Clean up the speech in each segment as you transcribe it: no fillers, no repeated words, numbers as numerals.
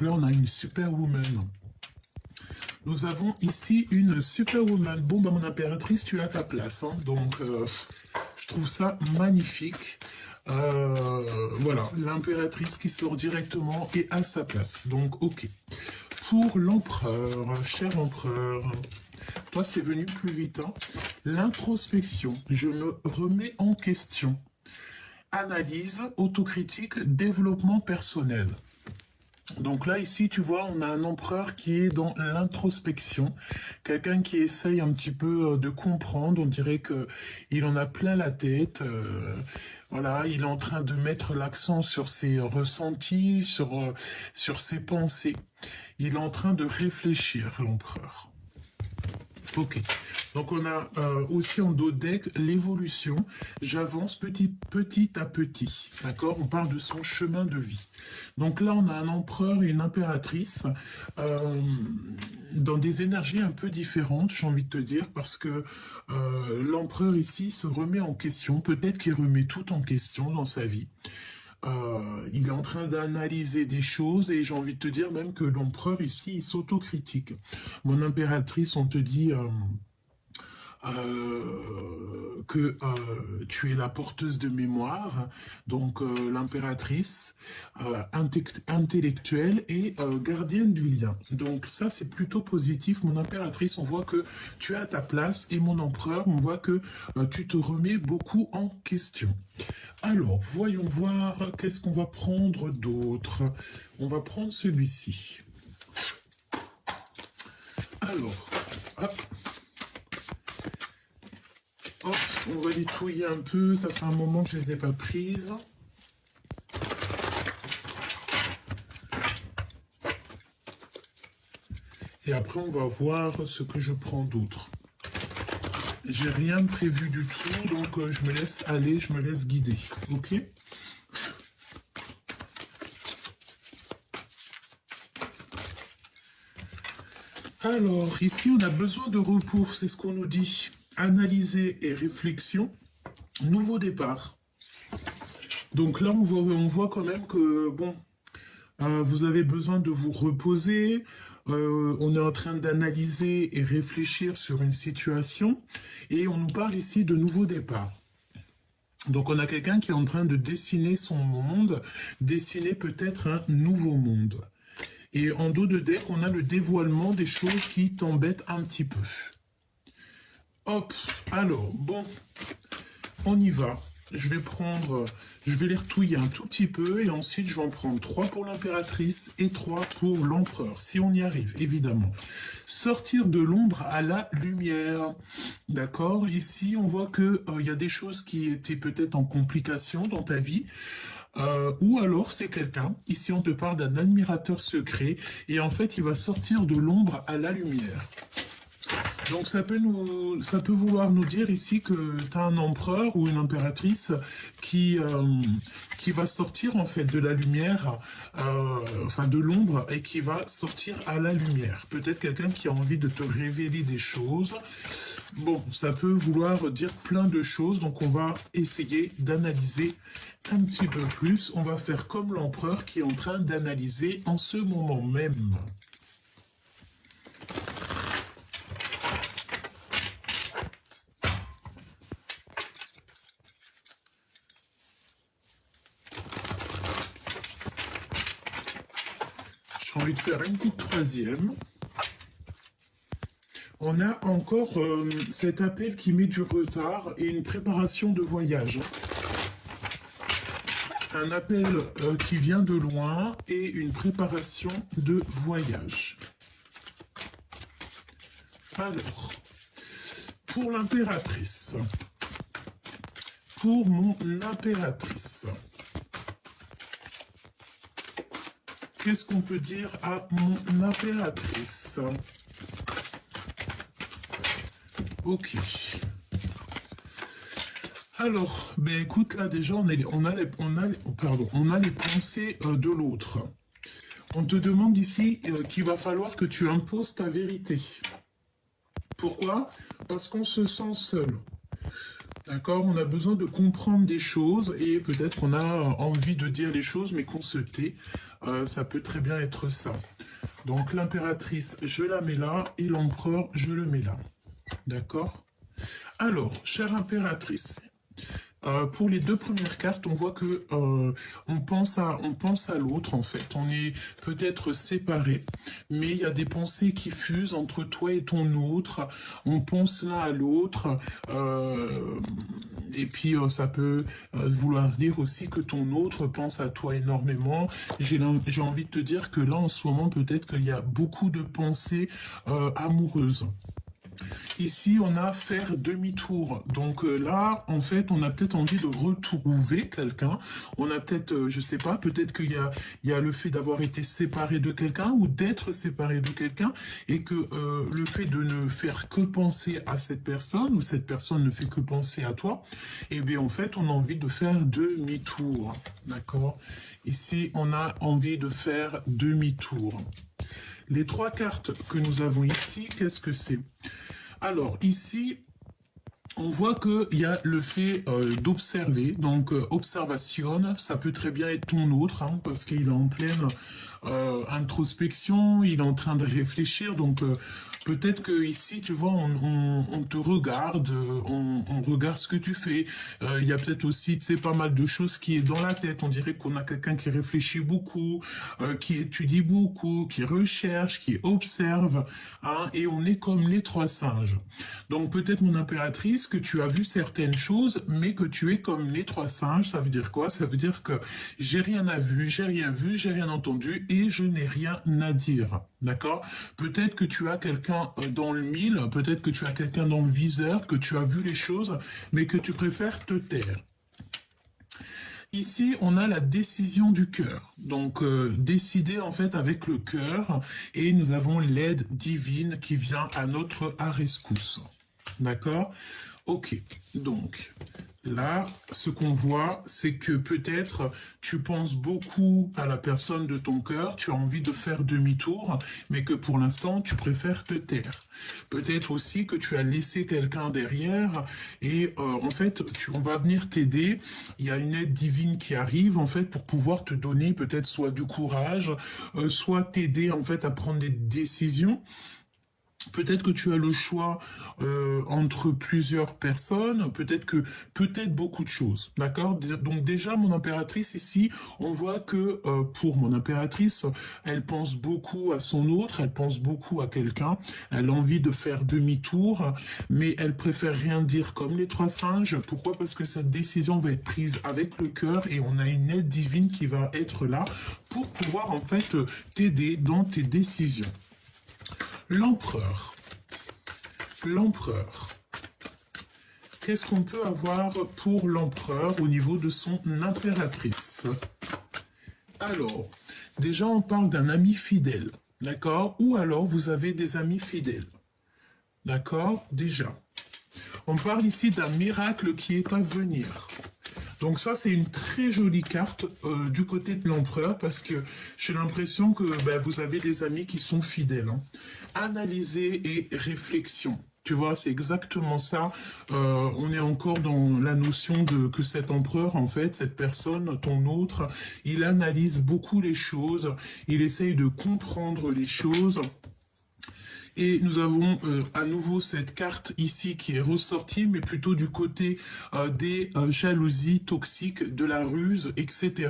Là, on a une superwoman. Nous avons ici une superwoman. Bon, bah, mon impératrice, tu as ta place. Hein. Donc, je trouve ça magnifique. Voilà, l'impératrice qui sort directement et à sa place. Donc, ok. Pour l'empereur, cher empereur, toi, c'est venu plus vite. Hein. L'introspection, je me remets en question. Analyse, autocritique, développement personnel. Donc là, ici, tu vois, on a un empereur qui est dans l'introspection, quelqu'un qui essaye un petit peu de comprendre, on dirait que il en a plein la tête, voilà, il est en train de mettre l'accent sur ses ressentis, sur ses pensées. Il est en train de réfléchir, l'empereur. Ok, donc on a aussi en dos de deck l'évolution. J'avance petit à petit, d'accord. On parle de son chemin de vie. Donc là, on a un empereur et une impératrice dans des énergies un peu différentes, j'ai envie de te dire, parce que l'empereur ici se remet en question. Peut-être qu'il remet tout en question dans sa vie. Il est en train d'analyser des choses et j'ai envie de te dire même que l'empereur ici, il s'autocritique. Mon impératrice, on te dit que tu es la porteuse de mémoire, donc l'impératrice intellectuelle et gardienne du lien. Donc ça, c'est plutôt positif. Mon impératrice, on voit que tu es à ta place et mon empereur, on voit que tu te remets beaucoup en question. Alors, voyons voir, qu'est-ce qu'on va prendre d'autre? On va prendre celui-ci. Alors, hop. Hop, on va les touiller un peu, ça fait un moment que je ne les ai pas prises. Et après, on va voir ce que je prends d'autre. J'ai rien prévu du tout, donc je me laisse aller, je me laisse guider. Ok? Alors, ici, on a besoin de repos, c'est ce qu'on nous dit. Analyser et réflexion, nouveau départ. Donc là, on voit quand même que, bon, vous avez besoin de vous reposer. On est en train d'analyser et réfléchir sur une situation. Et on nous parle ici de nouveau départ. Donc on a quelqu'un qui est en train de dessiner son monde, dessiner peut-être un nouveau monde. Et en dos de deck, on a le dévoilement des choses qui t'embêtent un petit peu. Hop, alors, bon, on y va. Je vais les retouiller un tout petit peu et ensuite je vais en prendre 3 pour l'impératrice et 3 pour l'empereur, si on y arrive, évidemment. Sortir de l'ombre à la lumière, d'accord? Ici, on voit que il y a des choses qui étaient peut-être en complication dans ta vie, ou alors c'est quelqu'un, ici on te parle d'un admirateur secret, et en fait il va sortir de l'ombre à la lumière. Donc ça peut vouloir nous dire ici que tu as un empereur ou une impératrice qui va sortir en fait de la lumière, enfin de l'ombre, et qui va sortir à la lumière. Peut-être quelqu'un qui a envie de te révéler des choses. Bon, ça peut vouloir dire plein de choses, donc on va essayer d'analyser un petit peu plus. On va faire comme l'empereur qui est en train d'analyser en ce moment même. J'ai envie de faire une petite troisième. On a encore cet appel qui met du retard et une préparation de voyage. Un appel qui vient de loin et une préparation de voyage. Alors, pour l'impératrice, pour mon impératrice, qu'est-ce qu'on peut dire à mon impératrice? Ok. Alors, ben écoute, là déjà, on a les pensées de l'autre. On te demande ici qu'il va falloir que tu imposes ta vérité. Pourquoi? Parce qu'on se sent seul. D'accord? On a besoin de comprendre des choses et peut-être qu'on a envie de dire les choses mais qu'on se tait. ça peut très bien être ça. Donc l'impératrice, je la mets là, et l'empereur, je le mets là. D'accord? Alors, chère impératrice, pour les deux premières cartes, on voit que on pense à l'autre en fait. On est peut-être séparés, mais il y a des pensées qui fusent entre toi et ton autre. On pense l'un à l'autre, et puis ça peut vouloir dire aussi que ton autre pense à toi énormément. J'ai envie de te dire que là, en ce moment, peut-être qu'il y a beaucoup de pensées amoureuses. Ici, on a faire demi-tour. Donc là, en fait, on a peut-être envie de retrouver quelqu'un. On a peut-être, je sais pas, peut-être qu'il y a le fait d'avoir été séparé de quelqu'un ou d'être séparé de quelqu'un et que le fait de ne faire que penser à cette personne ou cette personne ne fait que penser à toi, eh bien, en fait, on a envie de faire demi-tour. D'accord? Ici, on a envie de faire demi-tour. Les trois cartes que nous avons ici, qu'est-ce que c'est? Alors, ici, on voit qu'il y a le fait d'observer. Donc, observation, ça peut très bien être ton autre, hein, parce qu'il est en pleine introspection, il est en train de réfléchir. Donc, peut-être que ici, tu vois, on te regarde, on regarde ce que tu fais. Il y a peut-être aussi, tu sais, pas mal de choses qui est dans la tête. On dirait qu'on a quelqu'un qui réfléchit beaucoup, qui étudie beaucoup, qui recherche, qui observe, hein, et on est comme les trois singes. Donc peut-être, mon impératrice, que tu as vu certaines choses, mais que tu es comme les trois singes. Ça veut dire quoi? Ça veut dire que j'ai rien vu, j'ai rien entendu, et je n'ai rien à dire. D'accord? Peut-être que tu as quelqu'un dans le mille, peut-être que tu as quelqu'un dans le viseur, que tu as vu les choses, mais que tu préfères te taire. Ici, on a la décision du cœur. Donc, décider en fait avec le cœur, et nous avons l'aide divine qui vient à notre rescousse. D'accord? Ok, donc là, ce qu'on voit, c'est que peut-être tu penses beaucoup à la personne de ton cœur, tu as envie de faire demi-tour, mais que pour l'instant, tu préfères te taire. Peut-être aussi que tu as laissé quelqu'un derrière et en fait, on va venir t'aider. Il y a une aide divine qui arrive en fait pour pouvoir te donner peut-être soit du courage, soit t'aider en fait à prendre des décisions. Peut-être que tu as le choix entre plusieurs personnes, peut-être beaucoup de choses, d'accord? Donc déjà, mon impératrice ici, on voit que pour mon impératrice, elle pense beaucoup à son autre, elle pense beaucoup à quelqu'un, elle a envie de faire demi-tour, mais elle préfère rien dire comme les trois singes. Pourquoi? Parce que cette décision va être prise avec le cœur et on a une aide divine qui va être là pour pouvoir en fait t'aider dans tes décisions. L'empereur. L'empereur. Qu'est-ce qu'on peut avoir pour l'empereur au niveau de son impératrice? Alors, déjà on parle d'un ami fidèle, d'accord? Ou alors vous avez des amis fidèles, d'accord? Déjà. On parle ici d'un miracle qui est à venir. Donc ça, c'est une très jolie carte du côté de l'empereur parce que j'ai l'impression que vous avez des amis qui sont fidèles. Hein. Analyser et réflexion. Tu vois, c'est exactement ça. On est encore dans la notion de que cet empereur, en fait, cette personne, ton autre, il analyse beaucoup les choses, il essaye de comprendre les choses. Et nous avons à nouveau cette carte ici qui est ressortie, mais plutôt du côté des jalousies toxiques, de la ruse, etc.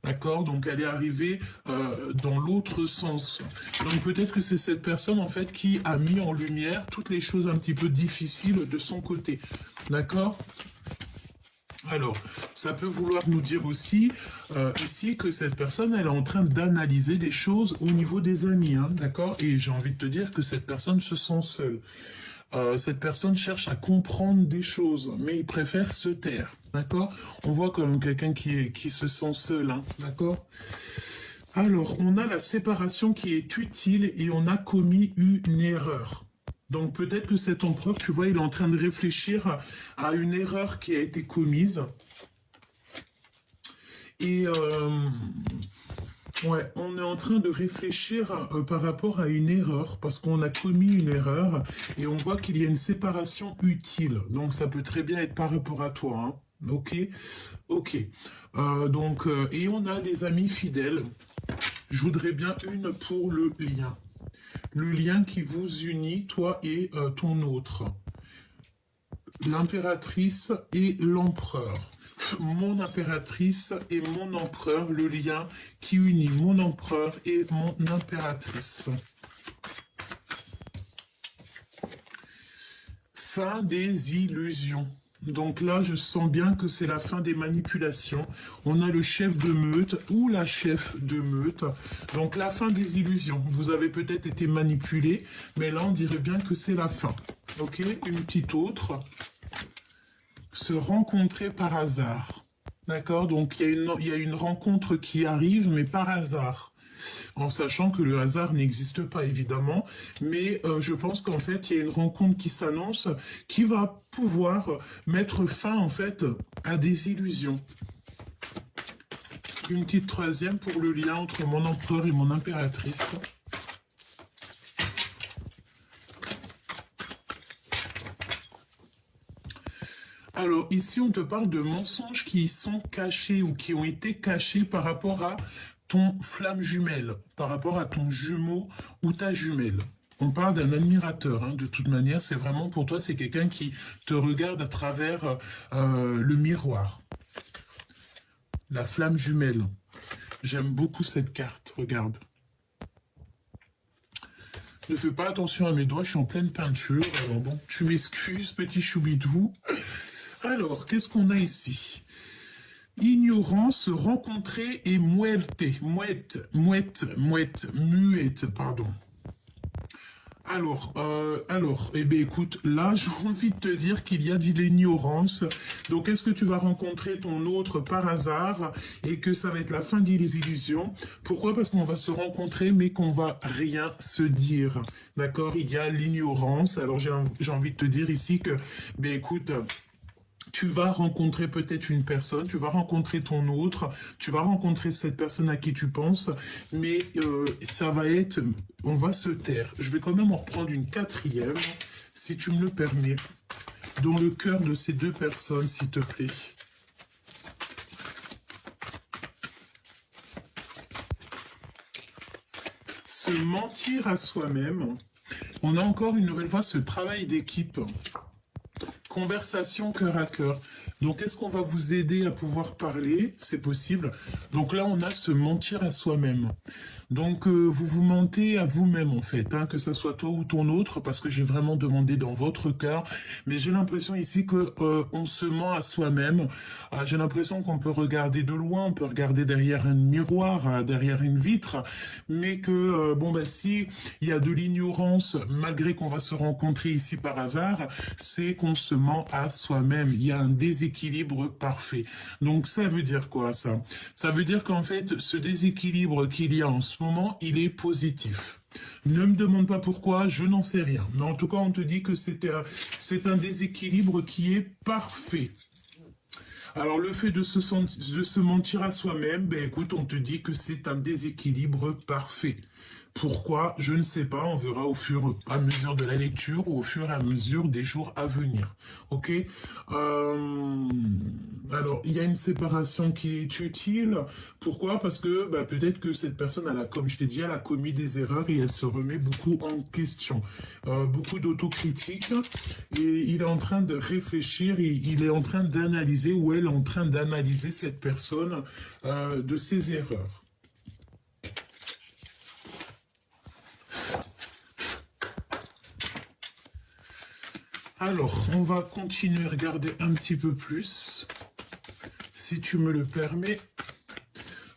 D'accord? Donc elle est arrivée dans l'autre sens. Donc peut-être que c'est cette personne en fait qui a mis en lumière toutes les choses un petit peu difficiles de son côté. D'accord? Alors, ça peut vouloir nous dire aussi ici que cette personne, elle est en train d'analyser des choses au niveau des amis, hein, d'accord? Et j'ai envie de te dire que cette personne se sent seule. Cette personne cherche à comprendre des choses, mais il préfère se taire, d'accord? On voit comme quelqu'un qui se sent seul, hein, d'accord? Alors, on a la séparation qui est utile et on a commis une erreur. Donc peut-être que cet empereur, tu vois, il est en train de réfléchir à une erreur qui a été commise. Et ouais, on est en train de réfléchir par rapport à une erreur, parce qu'on a commis une erreur, et on voit qu'il y a une séparation utile. Donc ça peut très bien être par rapport à toi, hein. Ok, ok. Et on a des amis fidèles. Je voudrais bien une pour le lien. Le lien qui vous unit, toi et ton autre. L'impératrice et l'empereur. Mon impératrice et mon empereur, le lien qui unit mon empereur et mon impératrice. Fin des illusions. Donc là, je sens bien que c'est la fin des manipulations. On a le chef de meute ou la chef de meute. Donc la fin des illusions. Vous avez peut-être été manipulé, mais là, on dirait bien que c'est la fin. Ok, une petite autre. Se rencontrer par hasard. D'accord, donc il y a une rencontre qui arrive, mais par hasard. En sachant que le hasard n'existe pas, évidemment, mais je pense qu'en fait, il y a une rencontre qui s'annonce qui va pouvoir mettre fin, en fait, à des illusions. Une petite troisième pour le lien entre mon empereur et mon impératrice. Alors, ici, on te parle de mensonges qui sont cachés ou qui ont été cachés par rapport à ton flamme jumelle, par rapport à ton jumeau ou ta jumelle. On parle d'un admirateur, hein, de toute manière, c'est vraiment pour toi, c'est quelqu'un qui te regarde à travers le miroir. La flamme jumelle. J'aime beaucoup cette carte, regarde. Ne fais pas attention à mes doigts, je suis en pleine peinture. Alors bon, tu m'excuses, petit choubidou. Alors, qu'est-ce qu'on a ici? Ignorance, rencontrer et muerte, muette, pardon. Alors, eh bien écoute, là, j'ai envie de te dire qu'il y a de l'ignorance. Donc, est-ce que tu vas rencontrer ton autre par hasard et que ça va être la fin des illusions? Pourquoi? Parce qu'on va se rencontrer, mais qu'on va rien se dire. D'accord? Il y a l'ignorance. Alors, j'ai envie de te dire ici que, ben écoute, tu vas rencontrer peut-être une personne, tu vas rencontrer ton autre, tu vas rencontrer cette personne à qui tu penses, mais ça va être, on va se taire. Je vais quand même en reprendre une quatrième, si tu me le permets, dans le cœur de ces deux personnes, s'il te plaît. Se mentir à soi-même. On a encore une nouvelle fois ce travail d'équipe. Conversation cœur à cœur. Donc, est-ce qu'on va vous aider à pouvoir parler? C'est possible. Donc là, on a se mentir à soi-même. Donc, vous vous mentez à vous-même, en fait, hein, que ça soit toi ou ton autre, parce que j'ai vraiment demandé dans votre cœur. Mais j'ai l'impression ici que on se ment à soi-même. J'ai l'impression qu'on peut regarder de loin, on peut regarder derrière un miroir, derrière une vitre, mais que, bon, bah, si il y a de l'ignorance, malgré qu'on va se rencontrer ici par hasard, c'est qu'on se ment à soi-même. Il y a un déséquilibre parfait. Donc, ça veut dire quoi, ça? Ça veut dire qu'en fait, ce déséquilibre qu'il y a en ce moment, il est positif. Ne me demande pas pourquoi, je n'en sais rien. Mais en tout cas, on te dit que c'est un déséquilibre qui est parfait. Alors, le fait de se mentir à soi-même, ben écoute, on te dit que c'est un déséquilibre parfait. Pourquoi? Je ne sais pas, on verra au fur et à mesure de la lecture ou au fur et à mesure des jours à venir. Ok? Alors, il y a une séparation qui est utile. Pourquoi? Parce que bah, peut-être que cette personne, comme je t'ai dit, elle a commis des erreurs et elle se remet beaucoup en question. Beaucoup d'autocritique. Et il est en train de réfléchir, il est en train d'analyser, ou elle est en train d'analyser cette personne de ses erreurs. Alors, on va continuer à regarder un petit peu plus, si tu me le permets.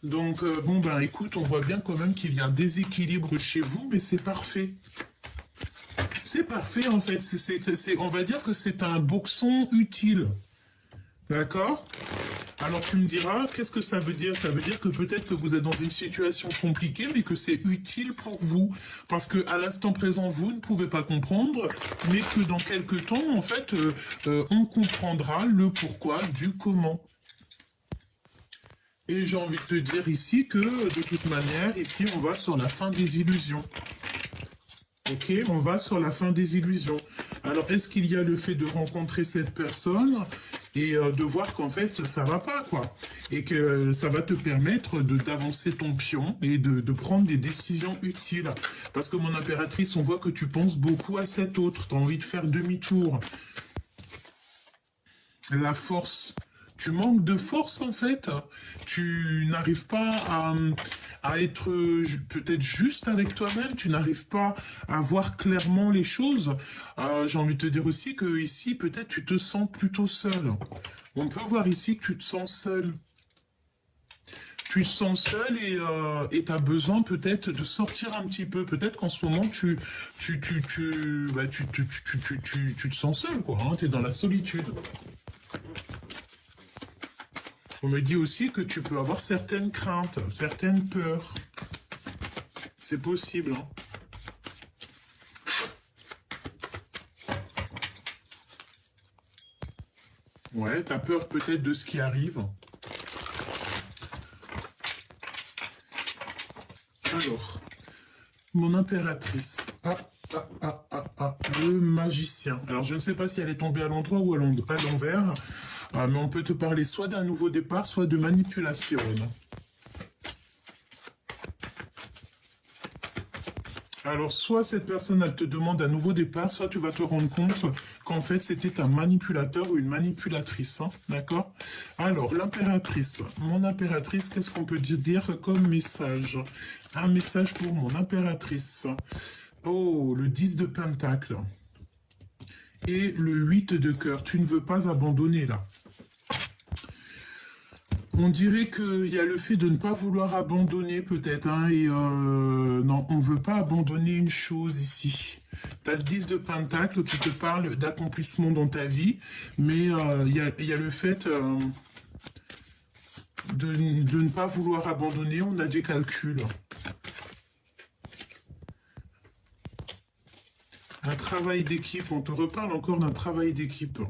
Donc, bon, ben écoute, on voit bien quand même qu'il y a un déséquilibre chez vous, mais c'est parfait. C'est parfait, en fait. On va dire que c'est un boxon utile. D'accord? Alors tu me diras, qu'est-ce que ça veut dire? Ça veut dire que peut-être que vous êtes dans une situation compliquée, mais que c'est utile pour vous. Parce que à l'instant présent, vous ne pouvez pas comprendre, mais que dans quelques temps, en fait, on comprendra le pourquoi du comment. Et j'ai envie de te dire ici que, de toute manière, ici, on va sur la fin des illusions. Ok, on va sur la fin des illusions. Alors, est-ce qu'il y a le fait de rencontrer cette personne et de voir qu'en fait, ça va pas, quoi. Et que ça va te permettre d'avancer ton pion et de prendre des décisions utiles. Parce que mon impératrice, on voit que tu penses beaucoup à cet autre. Tu as envie de faire demi-tour. La force. Tu manques de force, en fait. Tu n'arrives pas à être peut-être juste avec toi-même. Tu n'arrives pas à voir clairement les choses. J'ai envie de te dire aussi que ici, peut-être, tu te sens plutôt seul. On peut voir ici que tu te sens seul. Tu te sens seul et tu as besoin peut-être de sortir un petit peu. Peut-être qu'en ce moment, tu te sens seul, quoi. Hein, tu es dans la solitude. On me dit aussi que tu peux avoir certaines craintes, certaines peurs. C'est possible. Hein. Ouais, tu as peur peut-être de ce qui arrive. Alors, mon impératrice. Le magicien. Alors, je ne sais pas si elle est tombée à l'endroit ou à l'envers. Mais on peut te parler soit d'un nouveau départ, soit de manipulation. Alors, soit cette personne, elle te demande un nouveau départ, soit tu vas te rendre compte qu'en fait, c'était un manipulateur ou une manipulatrice. Hein, d'accord? Alors, l'impératrice. Mon impératrice, qu'est-ce qu'on peut dire comme message? Un message pour mon impératrice. Oh, le 10 de pentacle. Et le 8 de cœur. Tu ne veux pas abandonner, là. On dirait qu'il y a le fait de ne pas vouloir abandonner, peut-être. Hein, et non, on ne veut pas abandonner une chose ici. Tu as le 10 de pentacle qui te parle d'accomplissement dans ta vie. Mais il y a le fait de ne pas vouloir abandonner. On a des calculs. Un travail d'équipe, on te reparle encore d'un travail d'équipe.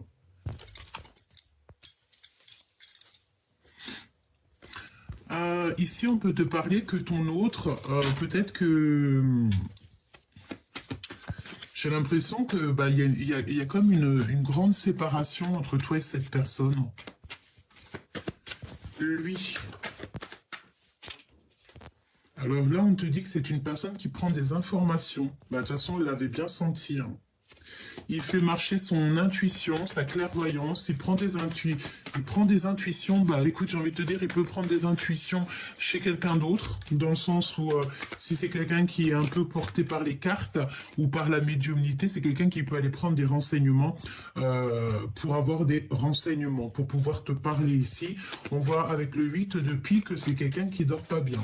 Ici, on peut te parler que ton autre, peut-être que... J'ai l'impression que il y a comme une grande séparation entre toi et cette personne. Lui... Alors là, on te dit que c'est une personne qui prend des informations. De toute façon, il l'avait bien senti. Hein. Il fait marcher son intuition, sa clairvoyance. Il prend des intuitions. Écoute, j'ai envie de te dire, il peut prendre des intuitions chez quelqu'un d'autre, dans le sens où si c'est quelqu'un qui est un peu porté par les cartes ou par la médiumnité, c'est quelqu'un qui peut aller prendre des renseignements pour avoir des renseignements, pour pouvoir te parler ici. On voit avec le 8 de pique que c'est quelqu'un qui dort pas bien.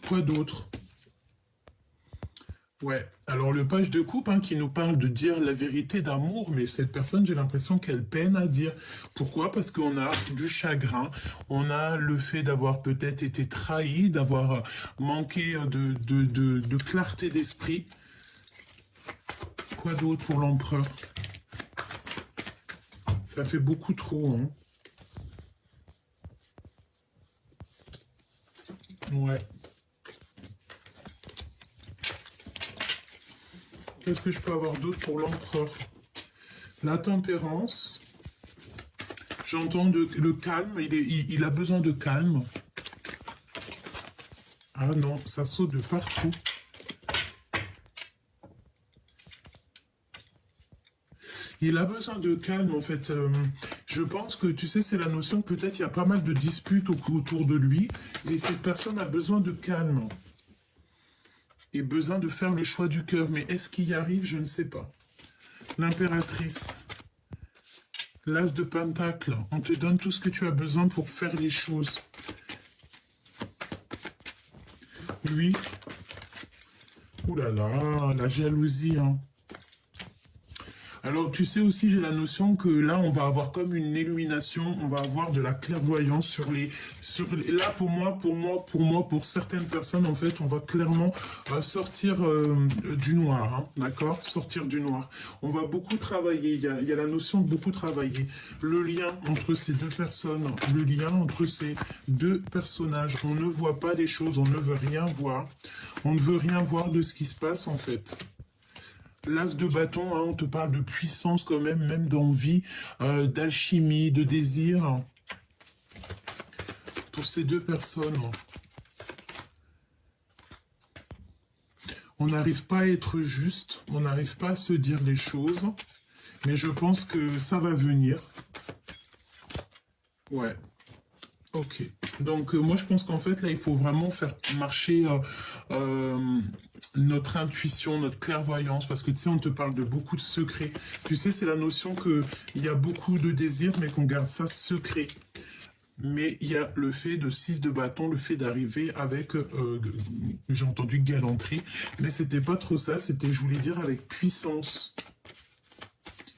Quoi d'autre ? Ouais, alors le page de coupe qui nous parle de dire la vérité d'amour, mais cette personne, j'ai l'impression qu'elle peine à dire. Pourquoi? Parce qu'on a du chagrin, on a le fait d'avoir peut-être été trahi, d'avoir manqué de clarté d'esprit. Quoi d'autre pour l'empereur? Ça fait beaucoup trop, hein. Ouais. Qu'est-ce que je peux avoir d'autre pour l'empereur? La tempérance. J'entends le calme. Il a besoin de calme. Ah non, ça saute de partout. Il a besoin de calme, en fait. Je pense que, tu sais, c'est la notion que peut-être il y a pas mal de disputes autour de lui. Et cette personne a besoin de calme. Et besoin de faire le choix du cœur. Mais est-ce qu'il y arrive? Je ne sais pas. L'impératrice. L'as de pentacle. On te donne tout ce que tu as besoin pour faire les choses. Lui. Ouh là là, la jalousie. Hein. Alors, tu sais aussi, j'ai la notion que là, on va avoir comme une illumination, on va avoir de la clairvoyance sur les... Là, pour certaines personnes, en fait, on va clairement sortir du noir, hein, d'accord? Sortir du noir. On va beaucoup travailler, il y a la notion de beaucoup travailler. Le lien entre ces deux personnes, le lien entre ces deux personnages. On ne voit pas les choses, on ne veut rien voir. On ne veut rien voir de ce qui se passe, en fait. L'as de bâton, hein, on te parle de puissance quand même, même d'envie, d'alchimie, de désir. Pour ces deux personnes, on n'arrive pas à être juste, on n'arrive pas à se dire les choses, mais je pense que ça va venir. Ouais. Ok. Donc, moi, je pense qu'en fait, là, il faut vraiment faire marcher notre intuition, notre clairvoyance, parce que, tu sais, on te parle de beaucoup de secrets. Tu sais, c'est la notion qu'il y a beaucoup de désirs, mais qu'on garde ça secret. Mais il y a le fait de 6 de bâton, le fait d'arriver avec, j'ai entendu galanterie, mais c'était pas trop ça, c'était, je voulais dire, avec puissance.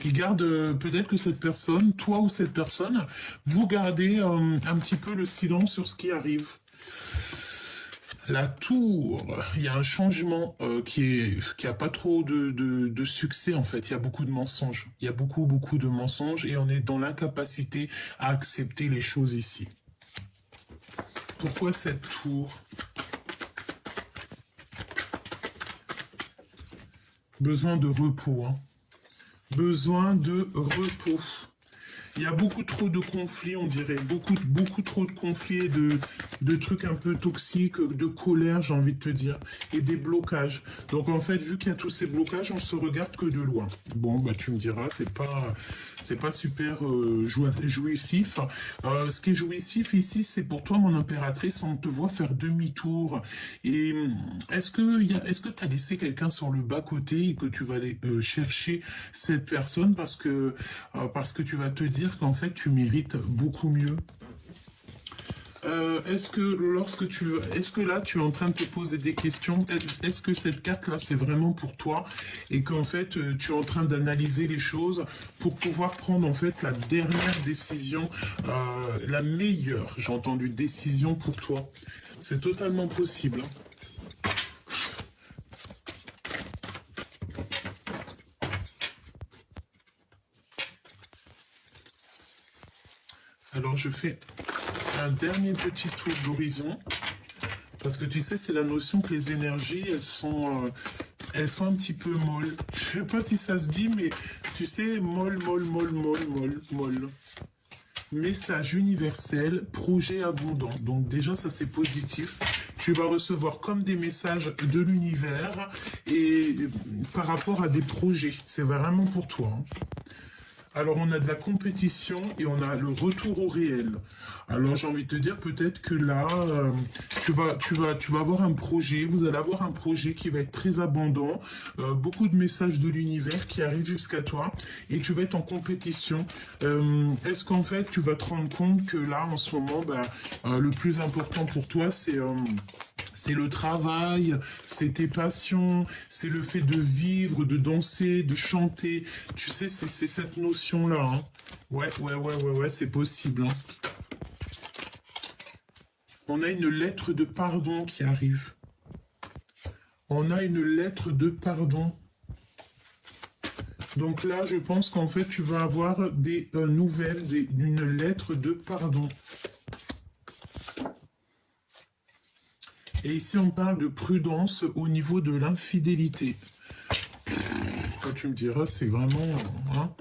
Il garde, peut-être que cette personne, toi ou cette personne, vous gardez un petit peu le silence sur ce qui arrive. La tour, il y a un changement qui a pas trop de succès en fait. Il y a beaucoup de mensonges. Il y a beaucoup de mensonges et on est dans l'incapacité à accepter les choses ici. Pourquoi cette tour? Besoin de repos, hein. Besoin de repos. Il y a beaucoup trop de conflits, on dirait. Beaucoup trop de conflits, de trucs un peu toxiques, de colère, j'ai envie de te dire. Et des blocages. Donc en fait, vu qu'il y a tous ces blocages, on se regarde que de loin. Bon, bah tu me diras, c'est pas super jouissif. Ce qui est jouissif ici, c'est pour toi, mon impératrice, on te voit faire demi-tour. Et est-ce que tu as laissé quelqu'un sur le bas-côté et que tu vas aller chercher cette personne parce que tu vas te dire qu'en fait, tu mérites beaucoup mieux? Est-ce que là tu es en train de te poser des questions? Est-ce que cette carte là c'est vraiment pour toi et qu'en fait tu es en train d'analyser les choses pour pouvoir prendre en fait la dernière décision, la meilleure, j'ai entendu, décision pour toi? C'est totalement possible, hein. Alors je fais un dernier petit tour d'horizon, parce que tu sais, c'est la notion que les énergies, elles sont un petit peu molles. Je sais pas si ça se dit, mais tu sais, molle. Message universel, projet abondant. Donc déjà, ça c'est positif. Tu vas recevoir comme des messages de l'univers et par rapport à des projets. C'est vraiment pour toi, hein. Alors, on a de la compétition et on a le retour au réel. Alors, j'ai envie de te dire peut-être que là, tu vas avoir un projet, vous allez avoir un projet qui va être très abondant, beaucoup de messages de l'univers qui arrivent jusqu'à toi et tu vas être en compétition. Est-ce qu'en fait, tu vas te rendre compte que là, en ce moment, le plus important pour toi, c'est le travail, c'est tes passions, c'est le fait de vivre, de danser, de chanter. Tu sais, c'est cette notion-là, hein. Ouais, c'est possible, hein. On a une lettre de pardon qui arrive. On a une lettre de pardon. Donc là, je pense qu'en fait, tu vas avoir des nouvelles, une lettre de pardon. Et ici, on parle de prudence au niveau de l'infidélité. Quand tu me diras, c'est vraiment... hein.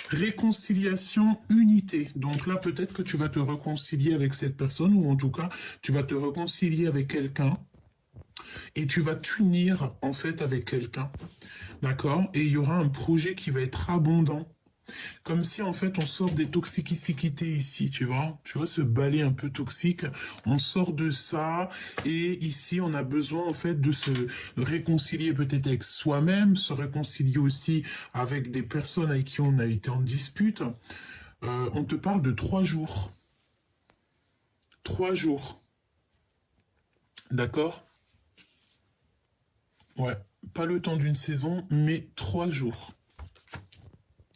Réconciliation, unité. Donc là, peut-être que tu vas te réconcilier avec cette personne, ou en tout cas, tu vas te réconcilier avec quelqu'un, et tu vas t'unir, en fait, avec quelqu'un. D'accord? Et il y aura un projet qui va être abondant. Comme si en fait on sort des toxicités ici, tu vois ce balai un peu toxique, on sort de ça et ici on a besoin en fait de se réconcilier peut-être avec soi-même, se réconcilier aussi avec des personnes avec qui on a été en dispute. On te parle de 3 jours. 3 jours. D'accord? Ouais, pas le temps d'une saison, mais 3 jours.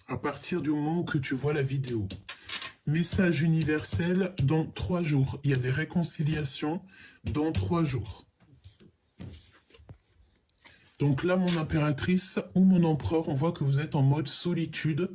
À partir du moment où tu vois la vidéo. Message universel dans 3 jours. Il y a des réconciliations dans 3 jours. Donc là, mon impératrice ou mon empereur, on voit que vous êtes en mode solitude,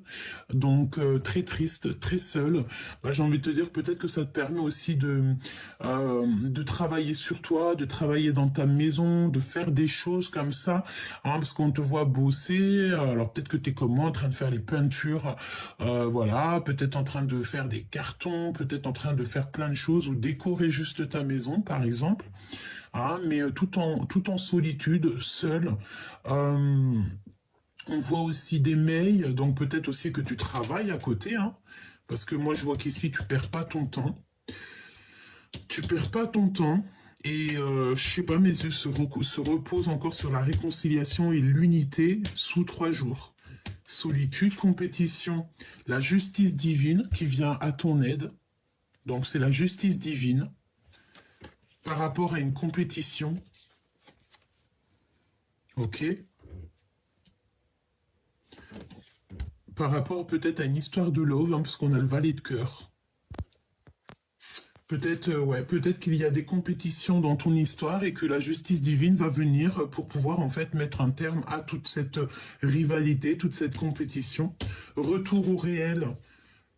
donc très triste, très seul. Bah, j'ai envie de te dire peut-être que ça te permet aussi de travailler sur toi, de travailler dans ta maison, de faire des choses comme ça, hein, parce qu'on te voit bosser. Alors peut-être que tu es comme moi en train de faire les peintures, voilà, peut-être en train de faire des cartons, peut-être en train de faire plein de choses ou décorer juste ta maison, par exemple. Hein, mais tout en solitude, seul. Euh, on voit aussi des mails, donc peut-être aussi que tu travailles à côté, hein, parce que moi je vois qu'ici tu perds pas ton temps. Tu perds pas ton temps. Et je sais pas, mes yeux se reposent encore sur la réconciliation et l'unité sous 3 jours. Solitude, compétition, la justice divine qui vient à ton aide. Donc c'est la justice divine par rapport à une compétition. Ok. Par rapport peut-être à une histoire de love, hein, parce qu'on a le valet de cœur. Peut-être ouais, peut-être qu'il y a des compétitions dans ton histoire et que la justice divine va venir pour pouvoir en fait mettre un terme à toute cette rivalité, toute cette compétition. Retour au réel,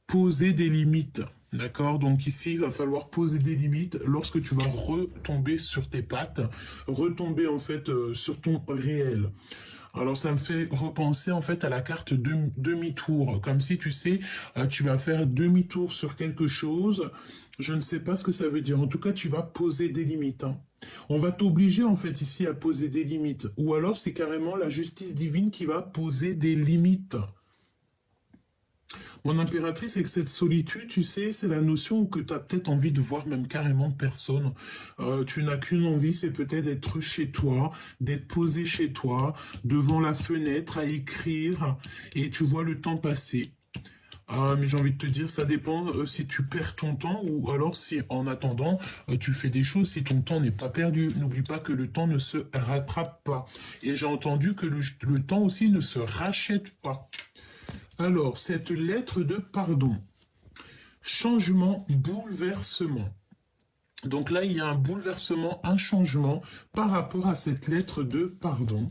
poser des limites. D'accord? Donc ici, il va falloir poser des limites lorsque tu vas retomber sur tes pattes, retomber en fait sur ton réel. Alors ça me fait repenser en fait à la carte demi-tour, comme si tu sais, tu vas faire demi-tour sur quelque chose, je ne sais pas ce que ça veut dire, en tout cas tu vas poser des limites. Hein. On va t'obliger en fait ici à poser des limites, ou alors c'est carrément la justice divine qui va poser des limites. Mon impératrice, avec cette solitude, tu sais, c'est la notion que tu as peut-être envie de voir même carrément personne. Tu n'as qu'une envie, c'est peut-être d'être chez toi, d'être posé chez toi, devant la fenêtre, à écrire, et tu vois le temps passer. Mais j'ai envie de te dire, ça dépend si tu perds ton temps ou alors si en attendant, tu fais des choses si ton temps n'est pas perdu. N'oublie pas que le temps ne se rattrape pas. Et j'ai entendu que le temps aussi ne se rachète pas. Alors, cette lettre de pardon, changement, bouleversement. Donc là, il y a un bouleversement, un changement par rapport à cette lettre de pardon.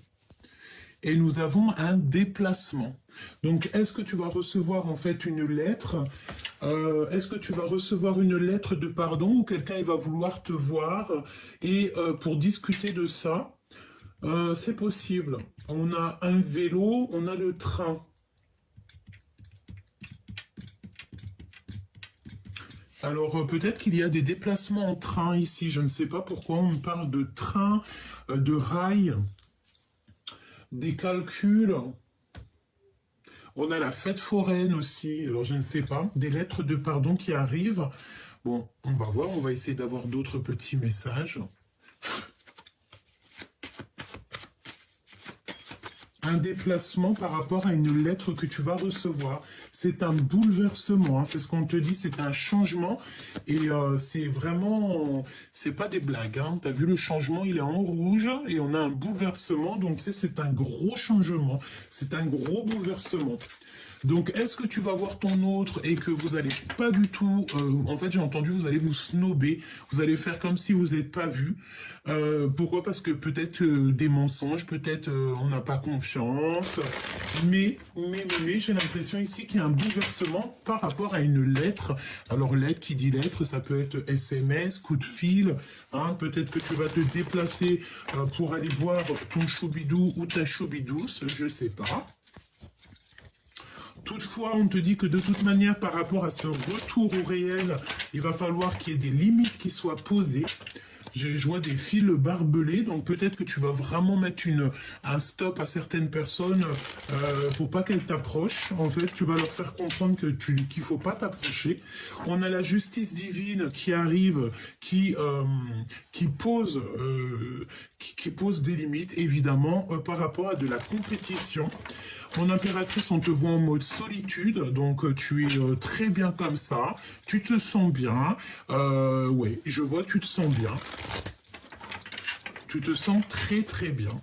Et nous avons un déplacement. Donc, est-ce que tu vas recevoir en fait une lettre est-ce que tu vas recevoir une lettre de pardon ou quelqu'un va vouloir te voir et pour discuter de ça, c'est possible. On a un vélo, on a le train. Alors peut-être qu'il y a des déplacements en train ici, je ne sais pas pourquoi on parle de train, de rail, des calculs. On a la fête foraine aussi, alors je ne sais pas, des lettres de pardon qui arrivent. Bon, on va voir, on va essayer d'avoir d'autres petits messages. Un déplacement par rapport à une lettre que tu vas recevoir. C'est un bouleversement, hein, c'est ce qu'on te dit, c'est un changement. Et c'est vraiment, c'est pas des blagues. Hein. Tu as vu le changement, il est en rouge et on a un bouleversement. Donc c'est un gros changement, c'est un gros bouleversement. Donc, est-ce que tu vas voir ton autre et que vous allez pas du tout... en fait, j'ai entendu, vous allez vous snober. Vous allez faire comme si vous n'êtes pas vu. Pourquoi? Parce que peut-être des mensonges, peut-être on n'a pas confiance. Mais j'ai l'impression ici qu'il y a un bouleversement par rapport à une lettre. Alors, lettre, qui dit lettre, ça peut être SMS, coup de fil. Hein, peut-être que tu vas te déplacer pour aller voir ton choubidou ou ta choubidouce, je sais pas. Toutefois, on te dit que de toute manière, par rapport à ce retour au réel, il va falloir qu'il y ait des limites qui soient posées. Je vois des fils barbelés, donc peut-être que tu vas vraiment mettre un stop à certaines personnes pour pas qu'elles t'approchent. En fait, tu vas leur faire comprendre qu'il faut pas t'approcher. On a la justice divine qui arrive, qui pose des limites, évidemment, par rapport à de la compétition. Mon impératrice, on te voit en mode solitude, donc tu es très bien comme ça, tu te sens bien, ouais, je vois que tu te sens bien, tu te sens très très bien.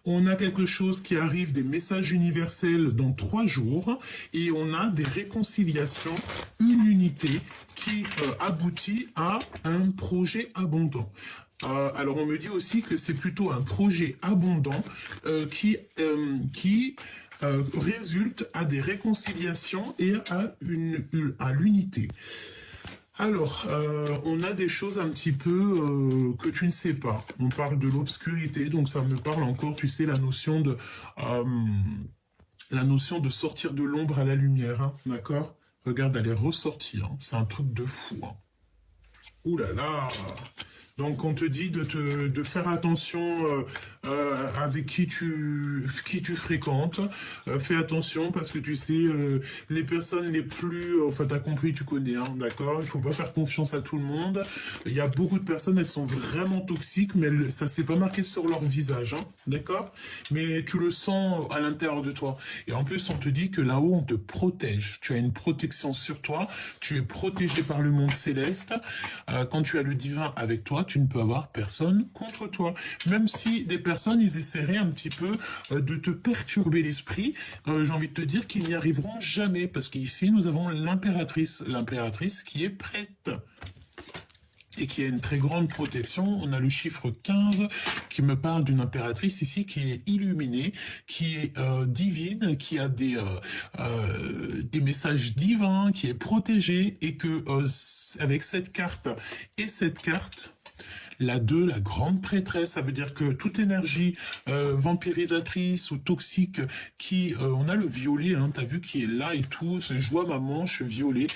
On a quelque chose qui arrive, des messages universels dans 3 jours, et on a des réconciliations, une unité qui aboutit à un projet abondant. Alors on me dit aussi que c'est plutôt un projet abondant qui résulte à des réconciliations et à l'unité. Alors, on a des choses un petit peu que tu ne sais pas. On parle de l'obscurité, donc ça me parle encore, tu sais, la notion de sortir de l'ombre à la lumière, hein, d'accord? Regarde, elle est ressortie, hein, c'est un truc de fou. Hein. Ouh là là! Donc on te dit de faire attention avec qui tu fréquentes. Fais attention parce que tu sais, les personnes les plus... enfin, t'as compris, tu connais, hein, d'accord? Il faut pas faire confiance à tout le monde. Il y a beaucoup de personnes, elles sont vraiment toxiques, mais ça s'est pas marqué sur leur visage, hein, d'accord? Mais tu le sens à l'intérieur de toi. Et en plus, on te dit que là-haut, on te protège. Tu as une protection sur toi. Tu es protégé par le monde céleste. Quand tu as le divin avec toi, tu ne peux avoir personne contre toi. Même si des personnes, ils essaieraient un petit peu de te perturber l'esprit, j'ai envie de te dire qu'ils n'y arriveront jamais. Parce qu'ici, nous avons l'impératrice. L'impératrice qui est prête. Et qui a une très grande protection. On a le chiffre 15 qui me parle d'une impératrice ici qui est illuminée, qui est divine, qui a des messages divins, qui est protégée et que avec cette carte et cette carte, la 2, la grande prêtresse, ça veut dire que toute énergie vampirisatrice ou toxique qui... on a le violet, hein, t'as vu, qui est là et tout, je vois ma manche violet.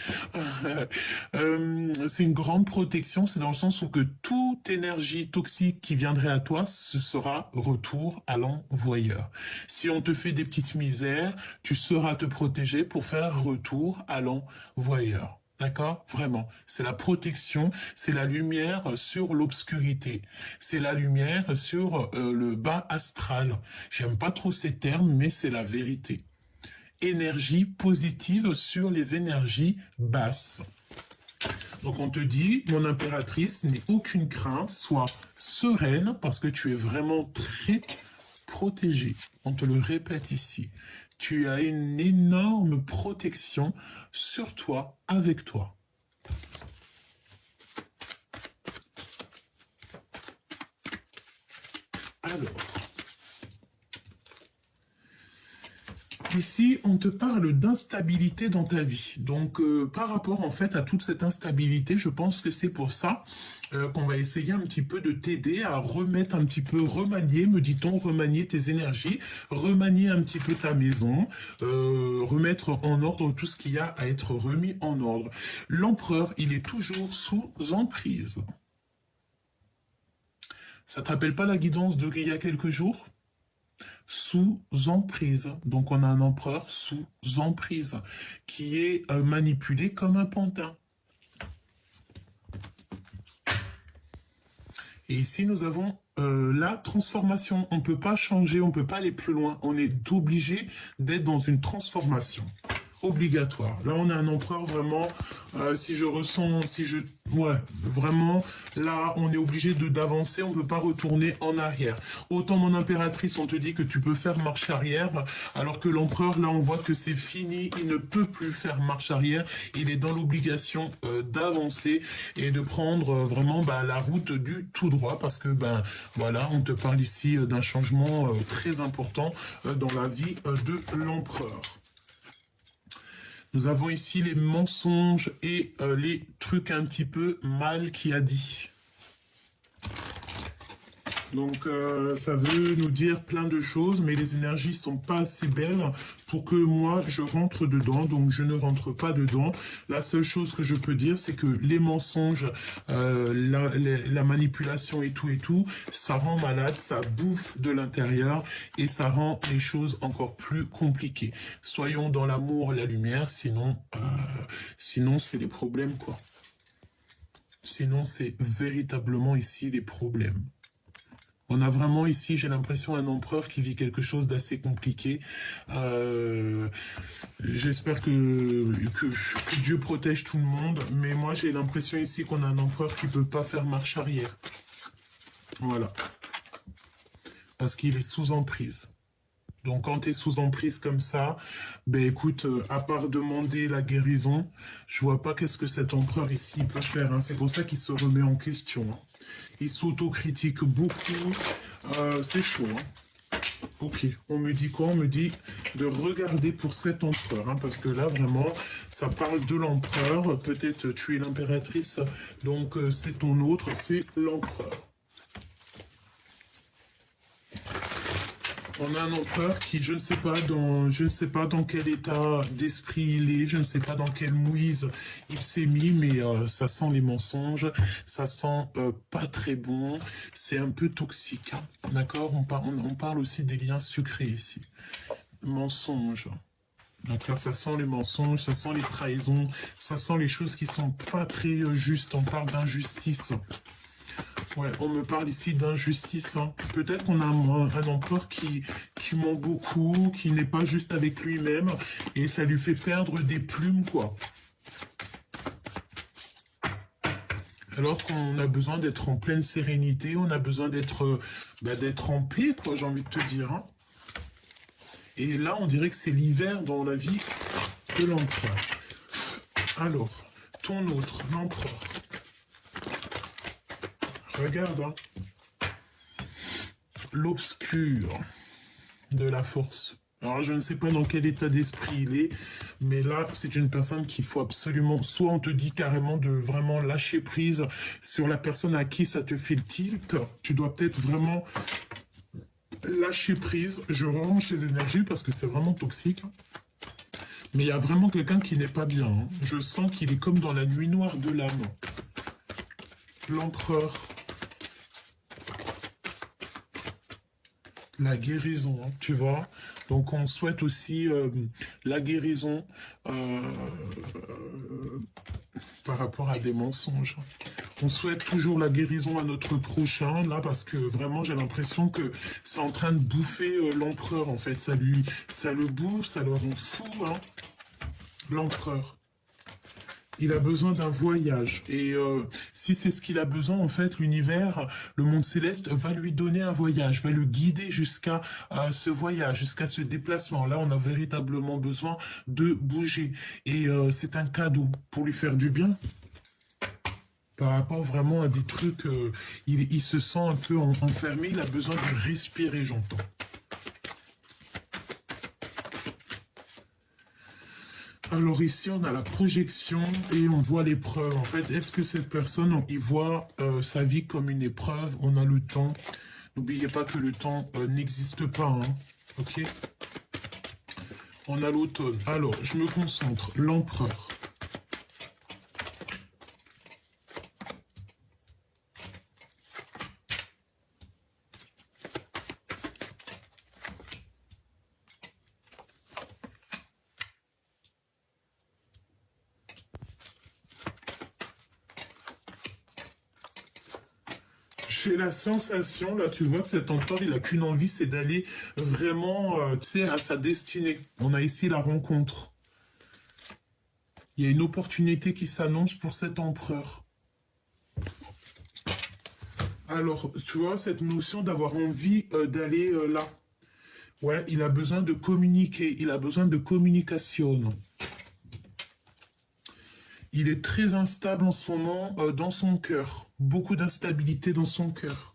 C'est une grande protection, c'est dans le sens où que toute énergie toxique qui viendrait à toi, ce sera retour à l'envoyeur. Si on te fait des petites misères, tu sauras te protéger pour faire retour à l'envoyeur. D'accord? Vraiment. C'est la protection, c'est la lumière sur l'obscurité. C'est la lumière sur le bas astral. J'aime pas trop ces termes, mais c'est la vérité. Énergie positive sur les énergies basses. Donc on te dit, mon impératrice, n'aie aucune crainte, sois sereine, parce que tu es vraiment très protégée. On te le répète ici. Tu as une énorme protection sur toi, avec toi. Alors, ici, on te parle d'instabilité dans ta vie. Donc, par rapport, en fait, à toute cette instabilité, je pense que c'est pour ça qu'on va essayer un petit peu de t'aider à remettre un petit peu, remanier, me dit-on, remanier tes énergies, remanier un petit peu ta maison, remettre en ordre tout ce qu'il y a à être remis en ordre. L'empereur, il est toujours sous emprise. Ça te rappelle pas la guidance d'il y a quelques jours ? Sous emprise. Donc on a un empereur sous emprise qui est manipulé comme un pantin. Et ici nous avons la transformation. On ne peut pas changer, on ne peut pas aller plus loin. On est obligé d'être dans une transformation. Obligatoire. Là, on a un empereur vraiment, ouais, vraiment, là, on est obligé d'avancer, on ne peut pas retourner en arrière. Autant mon impératrice, on te dit que tu peux faire marche arrière, alors que l'empereur, là, on voit que c'est fini, il ne peut plus faire marche arrière, il est dans l'obligation d'avancer et de prendre vraiment la route du tout droit, parce que, voilà, on te parle ici d'un changement très important dans la vie de l'empereur. Nous avons ici les mensonges et les trucs un petit peu mal qu'il a dit. Donc, ça veut nous dire plein de choses, mais les énergies sont pas assez belles pour que moi, je rentre dedans. Donc, je ne rentre pas dedans. La seule chose que je peux dire, c'est que les mensonges, la manipulation et tout, ça rend malade, ça bouffe de l'intérieur et ça rend les choses encore plus compliquées. Soyons dans l'amour, la lumière, sinon c'est des problèmes, quoi. Sinon, c'est véritablement ici les problèmes. On a vraiment ici, j'ai l'impression, un empereur qui vit quelque chose d'assez compliqué. J'espère que Dieu protège tout le monde, mais moi j'ai l'impression ici qu'on a un empereur qui ne peut pas faire marche arrière. Voilà. Parce qu'il est sous emprise. Donc quand tu es sous emprise comme ça, écoute, à part demander la guérison, je vois pas qu'est-ce que cet empereur ici peut faire. Hein. C'est pour ça qu'il se remet en question. Hein. Il s'autocritique beaucoup. C'est chaud, hein. Ok, on me dit quoi? On me dit de regarder pour cet empereur, hein, parce que là, vraiment, ça parle de l'empereur. Peut-être tu es l'impératrice, donc c'est ton autre, c'est l'empereur. On a un empereur qui, je ne sais pas dans quel état d'esprit il est, je ne sais pas dans quelle mouise il s'est mis, mais ça sent les mensonges, ça sent pas très bon, c'est un peu toxique, hein, d'accord? On parle aussi des liens secrets ici. Mensonges. D'accord, ça sent les mensonges, ça sent les trahisons, ça sent les choses qui sont pas très justes, on parle d'injustice. Ouais, on me parle ici d'injustice, hein. Peut-être qu'on a un empereur qui ment beaucoup, qui n'est pas juste avec lui-même, et ça lui fait perdre des plumes, quoi. Alors qu'on a besoin d'être en pleine sérénité, on a besoin d'être en paix, quoi, j'ai envie de te dire, hein. Et là, on dirait que c'est l'hiver dans la vie de l'empereur. Alors, ton autre, l'empereur. Regarde, hein. L'obscur de la force. Alors, je ne sais pas dans quel état d'esprit il est, mais là, c'est une personne qu'il faut absolument... Soit on te dit carrément de vraiment lâcher prise sur la personne à qui ça te fait le tilt. Tu dois peut-être vraiment lâcher prise. Je range ces énergies parce que c'est vraiment toxique. Mais il y a vraiment quelqu'un qui n'est pas bien, hein. Je sens qu'il est comme dans la nuit noire de l'âme. L'empereur. La guérison, hein, tu vois. Donc on souhaite aussi la guérison par rapport à des mensonges. On souhaite toujours la guérison à notre prochain, là, parce que vraiment j'ai l'impression que c'est en train de bouffer l'empereur, en fait. Ça le bouffe, ça le rend fou, hein. L'empereur. Il a besoin d'un voyage. Et si c'est ce qu'il a besoin, en fait, l'univers, le monde céleste va lui donner un voyage, va le guider jusqu'à ce voyage, jusqu'à ce déplacement. Là, on a véritablement besoin de bouger. Et c'est un cadeau pour lui faire du bien. Par rapport vraiment à des trucs, il se sent un peu enfermé, il a besoin de respirer, j'entends. Alors ici, on a la projection et on voit l'épreuve. En fait, est-ce que cette personne, il voit sa vie comme une épreuve? On a le temps. N'oubliez pas que le temps n'existe pas, hein. Ok? On a l'automne. Alors, je me concentre. L'empereur. J'ai la sensation, là, tu vois que cet empereur, il n'a qu'une envie, c'est d'aller vraiment, tu sais, à sa destinée. On a ici la rencontre. Il y a une opportunité qui s'annonce pour cet empereur. Alors, tu vois, cette notion d'avoir envie d'aller là. Ouais, il a besoin de communiquer, il a besoin de communication. Il est très instable en ce moment dans son cœur. Beaucoup d'instabilité dans son cœur.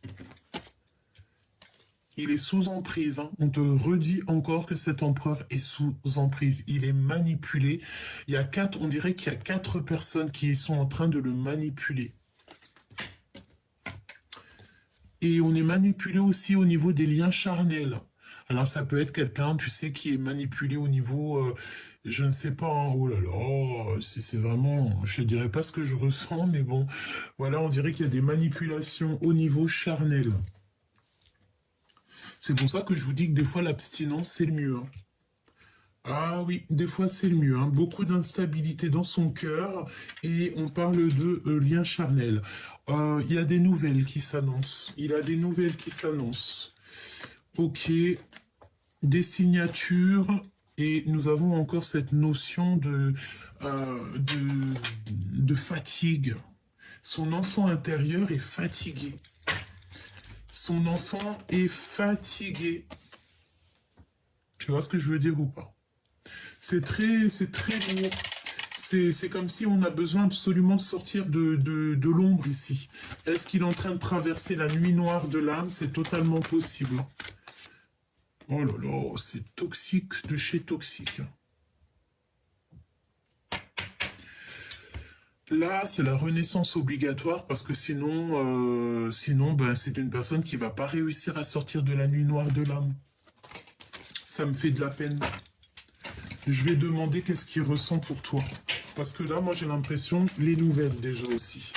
Il est sous emprise, hein. On te redit encore que cet empereur est sous emprise. Il est manipulé. On dirait qu'il y a 4 personnes qui sont en train de le manipuler. Et on est manipulé aussi au niveau des liens charnels. Alors ça peut être quelqu'un, tu sais, qui est manipulé au niveau... je ne sais pas, hein, oh là là, c'est vraiment, je ne dirais pas ce que je ressens, mais bon, voilà, on dirait qu'il y a des manipulations au niveau charnel. C'est pour ça que je vous dis que des fois, l'abstinence, c'est le mieux, hein. Ah oui, des fois, c'est le mieux, hein. Beaucoup d'instabilité dans son cœur, et on parle de lien charnel. Il y a des nouvelles qui s'annoncent. Il a des nouvelles qui s'annoncent. Ok, des signatures... Et nous avons encore cette notion de fatigue. Son enfant intérieur est fatigué. Son enfant est fatigué. Tu vois ce que je veux dire ou pas? C'est très lourd. C'est comme si on a besoin absolument de sortir de l'ombre ici. Est-ce qu'il est en train de traverser la nuit noire de l'âme? C'est totalement possible. Oh là là, c'est toxique de chez toxique. Là, c'est la renaissance obligatoire parce que sinon, ben, c'est une personne qui va pas réussir à sortir de la nuit noire de l'âme. Ça me fait de la peine. Je vais demander qu'est-ce qu'il ressent pour toi. Parce que là, moi, j'ai l'impression, les nouvelles déjà aussi.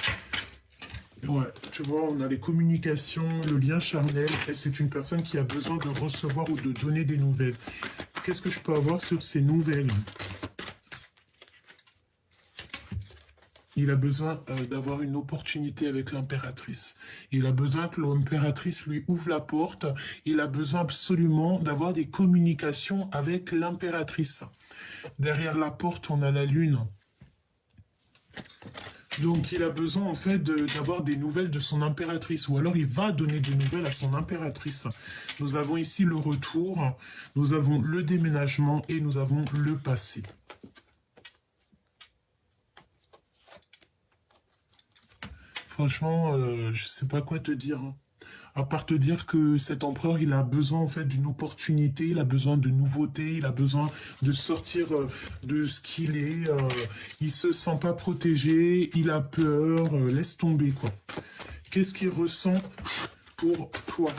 Ouais, tu vois, on a les communications, le lien charnel, et c'est une personne qui a besoin de recevoir ou de donner des nouvelles. Qu'est-ce que je peux avoir sur ces nouvelles? Il a besoin d'avoir une opportunité avec l'impératrice. Il a besoin que l'impératrice lui ouvre la porte. Il a besoin absolument d'avoir des communications avec l'impératrice. Derrière la porte, on a la lune. Donc il a besoin en fait d'avoir des nouvelles de son impératrice. Ou alors il va donner des nouvelles à son impératrice. Nous avons ici le retour. Nous avons le déménagement et nous avons le passé. Franchement, je sais pas quoi te dire. Hein. À part te dire que cet empereur, il a besoin en fait d'une opportunité, il a besoin de nouveautés, il a besoin de sortir de ce qu'il est. Il se sent pas protégé, il a peur, laisse tomber quoi. Qu'est-ce qu'il ressent pour toi,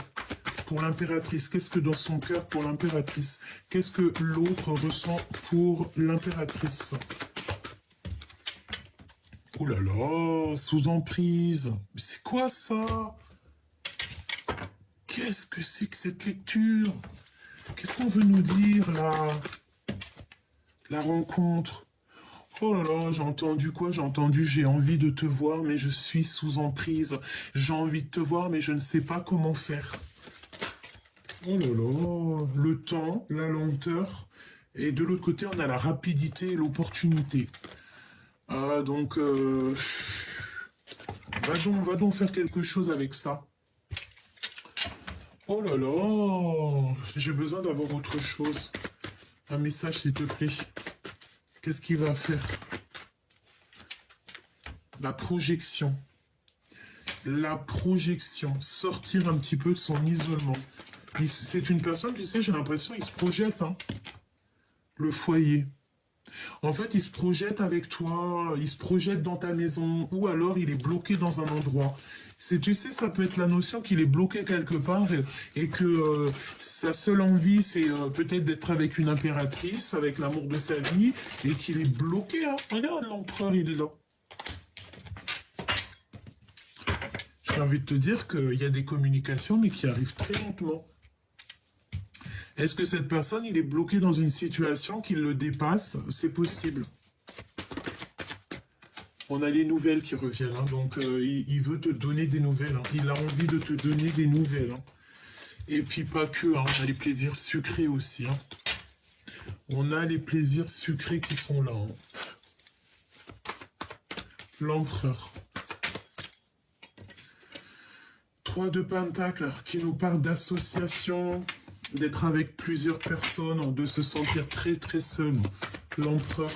pour l'impératrice? Qu'est-ce que dans son cœur pour l'impératrice? Qu'est-ce que l'autre ressent pour l'impératrice? Oh là là, sous emprise. Mais c'est quoi ça? Qu'est-ce que c'est que cette lecture? Qu'est-ce qu'on veut nous dire là? La rencontre. Oh là là, j'ai entendu quoi? J'ai entendu j'ai envie de te voir, mais je suis sous emprise. J'ai envie de te voir, mais je ne sais pas comment faire. Oh là là, le temps, la lenteur. Et de l'autre côté, on a la rapidité et l'opportunité. Donc, va donc faire quelque chose avec ça. Oh là là, j'ai besoin d'avoir autre chose. Un message, s'il te plaît. Qu'est-ce qu'il va faire? La projection. La projection. Sortir un petit peu de son isolement. C'est une personne, tu sais, j'ai l'impression, il se projette. Hein. Le foyer. En fait, il se projette avec toi, il se projette dans ta maison, ou alors il est bloqué dans un endroit. Tu sais, ça peut être la notion qu'il est bloqué quelque part et que sa seule envie, c'est peut-être d'être avec une impératrice, avec l'amour de sa vie, et qu'il est bloqué. Hein. Regarde, l'empereur, il est là. J'ai envie de te dire qu'il y a des communications, mais qui arrivent très lentement. Est-ce que cette personne, il est bloqué dans une situation qui le dépasse? C'est possible. On a les nouvelles qui reviennent, hein, donc il veut te donner des nouvelles. Hein. Il a envie de te donner des nouvelles. Hein. Et puis pas que, hein, on a les plaisirs sucrés aussi. Hein. On a les plaisirs sucrés qui sont là. Hein. L'empereur. 3 de Pentacles qui nous parle d'association, d'être avec plusieurs personnes, de se sentir très très seul. L'empereur.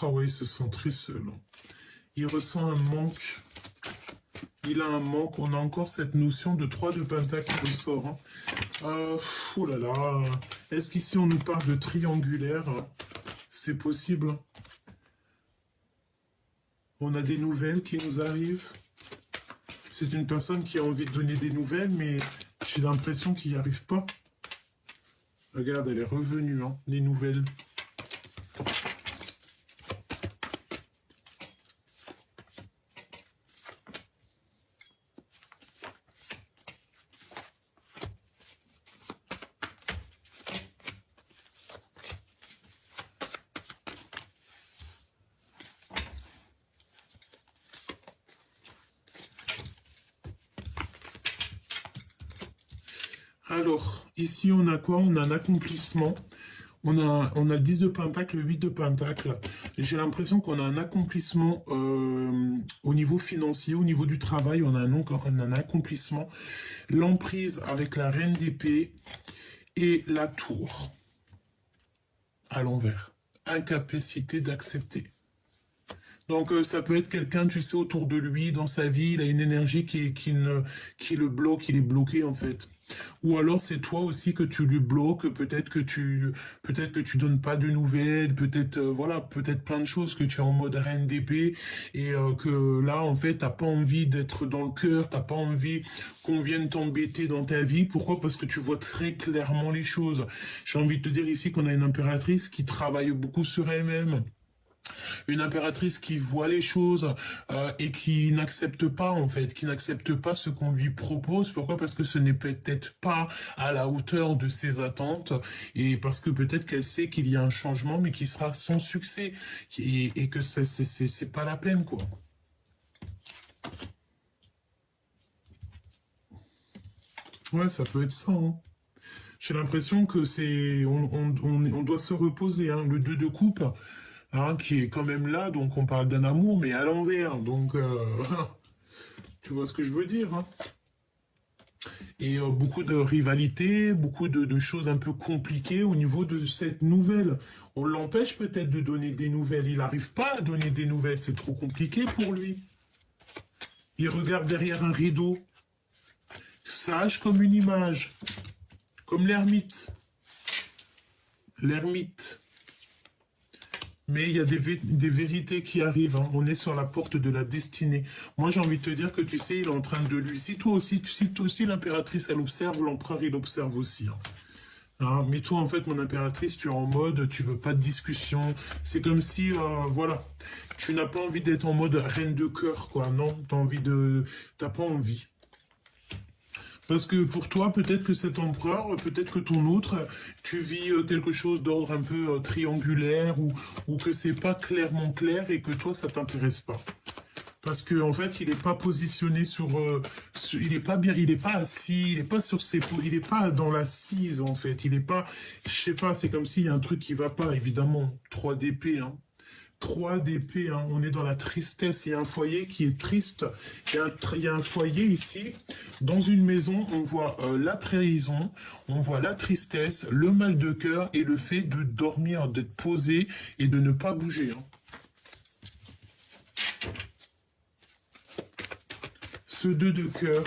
Ah oui, il se sent très seul. Il ressent un manque. Il a un manque. On a encore cette notion de 3 de Pentacle qui ressort. Hein. Oh là là. Est-ce qu'ici on nous parle de triangulaire? C'est possible. On a des nouvelles qui nous arrivent. C'est une personne qui a envie de donner des nouvelles, mais j'ai l'impression qu'il n'y arrive pas. Regarde, elle est revenue, hein, les nouvelles. Alors, ici, on a quoi? On a un accomplissement. On a le 10 de Pentacle, le 8 de Pentacle. J'ai l'impression qu'on a un accomplissement au Au niveau financier, au niveau du travail, on a un accomplissement. L'emprise avec la reine d'épée et la tour. À l'envers. Incapacité d'accepter. Donc ça peut être quelqu'un, tu sais, autour de lui, dans sa vie, il a une énergie qui le bloque, il est bloqué en fait. Ou alors c'est toi aussi que tu lui bloques, peut-être que tu donnes pas de nouvelles, peut-être voilà, peut-être plein de choses que tu es en mode reine d'épée et que là en fait t'as pas envie d'être dans le cœur, t'as pas envie qu'on vienne t'embêter dans ta vie. Pourquoi? Parce que tu vois très clairement les choses. J'ai envie de te dire ici qu'on a une impératrice qui travaille beaucoup sur elle-même. Une impératrice qui voit les choses et qui n'accepte pas en fait, qui n'accepte pas ce qu'on lui propose. Pourquoi? Parce que ce n'est peut-être pas à la hauteur de ses attentes et parce que peut-être qu'elle sait qu'il y a un changement mais qui sera sans succès et que c'est pas la peine quoi. Ouais, ça peut être ça. Hein. J'ai l'impression que on doit se reposer. Hein. Le 2 de coupe, hein, qui est quand même là, donc on parle d'un amour, mais à l'envers. Donc, tu vois ce que je veux dire. Hein. Et beaucoup de rivalité, beaucoup de choses un peu compliquées au niveau de cette nouvelle. On l'empêche peut-être de donner des nouvelles. Il n'arrive pas à donner des nouvelles. C'est trop compliqué pour lui. Il regarde derrière un rideau. Sage comme une image. Comme l'ermite. L'ermite. Mais il y a des vérités qui arrivent. Hein. On est sur la porte de la destinée. Moi, j'ai envie de te dire que, tu sais, il est en train de lui... Si toi aussi l'impératrice, elle observe, l'empereur, il observe aussi. Hein. Hein, mais toi, en fait, mon impératrice, tu es en mode, tu veux pas de discussion. C'est comme si, voilà, tu n'as pas envie d'être en mode reine de cœur, quoi. Non, t'as pas envie. Parce que pour toi, peut-être que cet empereur, peut-être que ton autre, tu vis quelque chose d'ordre un peu triangulaire ou que c'est pas clairement clair et que toi, ça t'intéresse pas. Parce que en fait, il n'est pas positionné il est pas bien, il est pas assis, il est pas sur ses, il est pas dans l'assise en fait. Il est pas, je sais pas, c'est comme s'il y a un truc qui va pas. Évidemment, 3 d'épée, hein. 3 d'épée, hein. On est dans la tristesse. Il y a un foyer qui est triste. Il y a un foyer ici. Dans une maison, on voit la trahison, on voit la tristesse, le mal de cœur et le fait de dormir, d'être posé et de ne pas bouger. Hein. Ce 2 de cœur,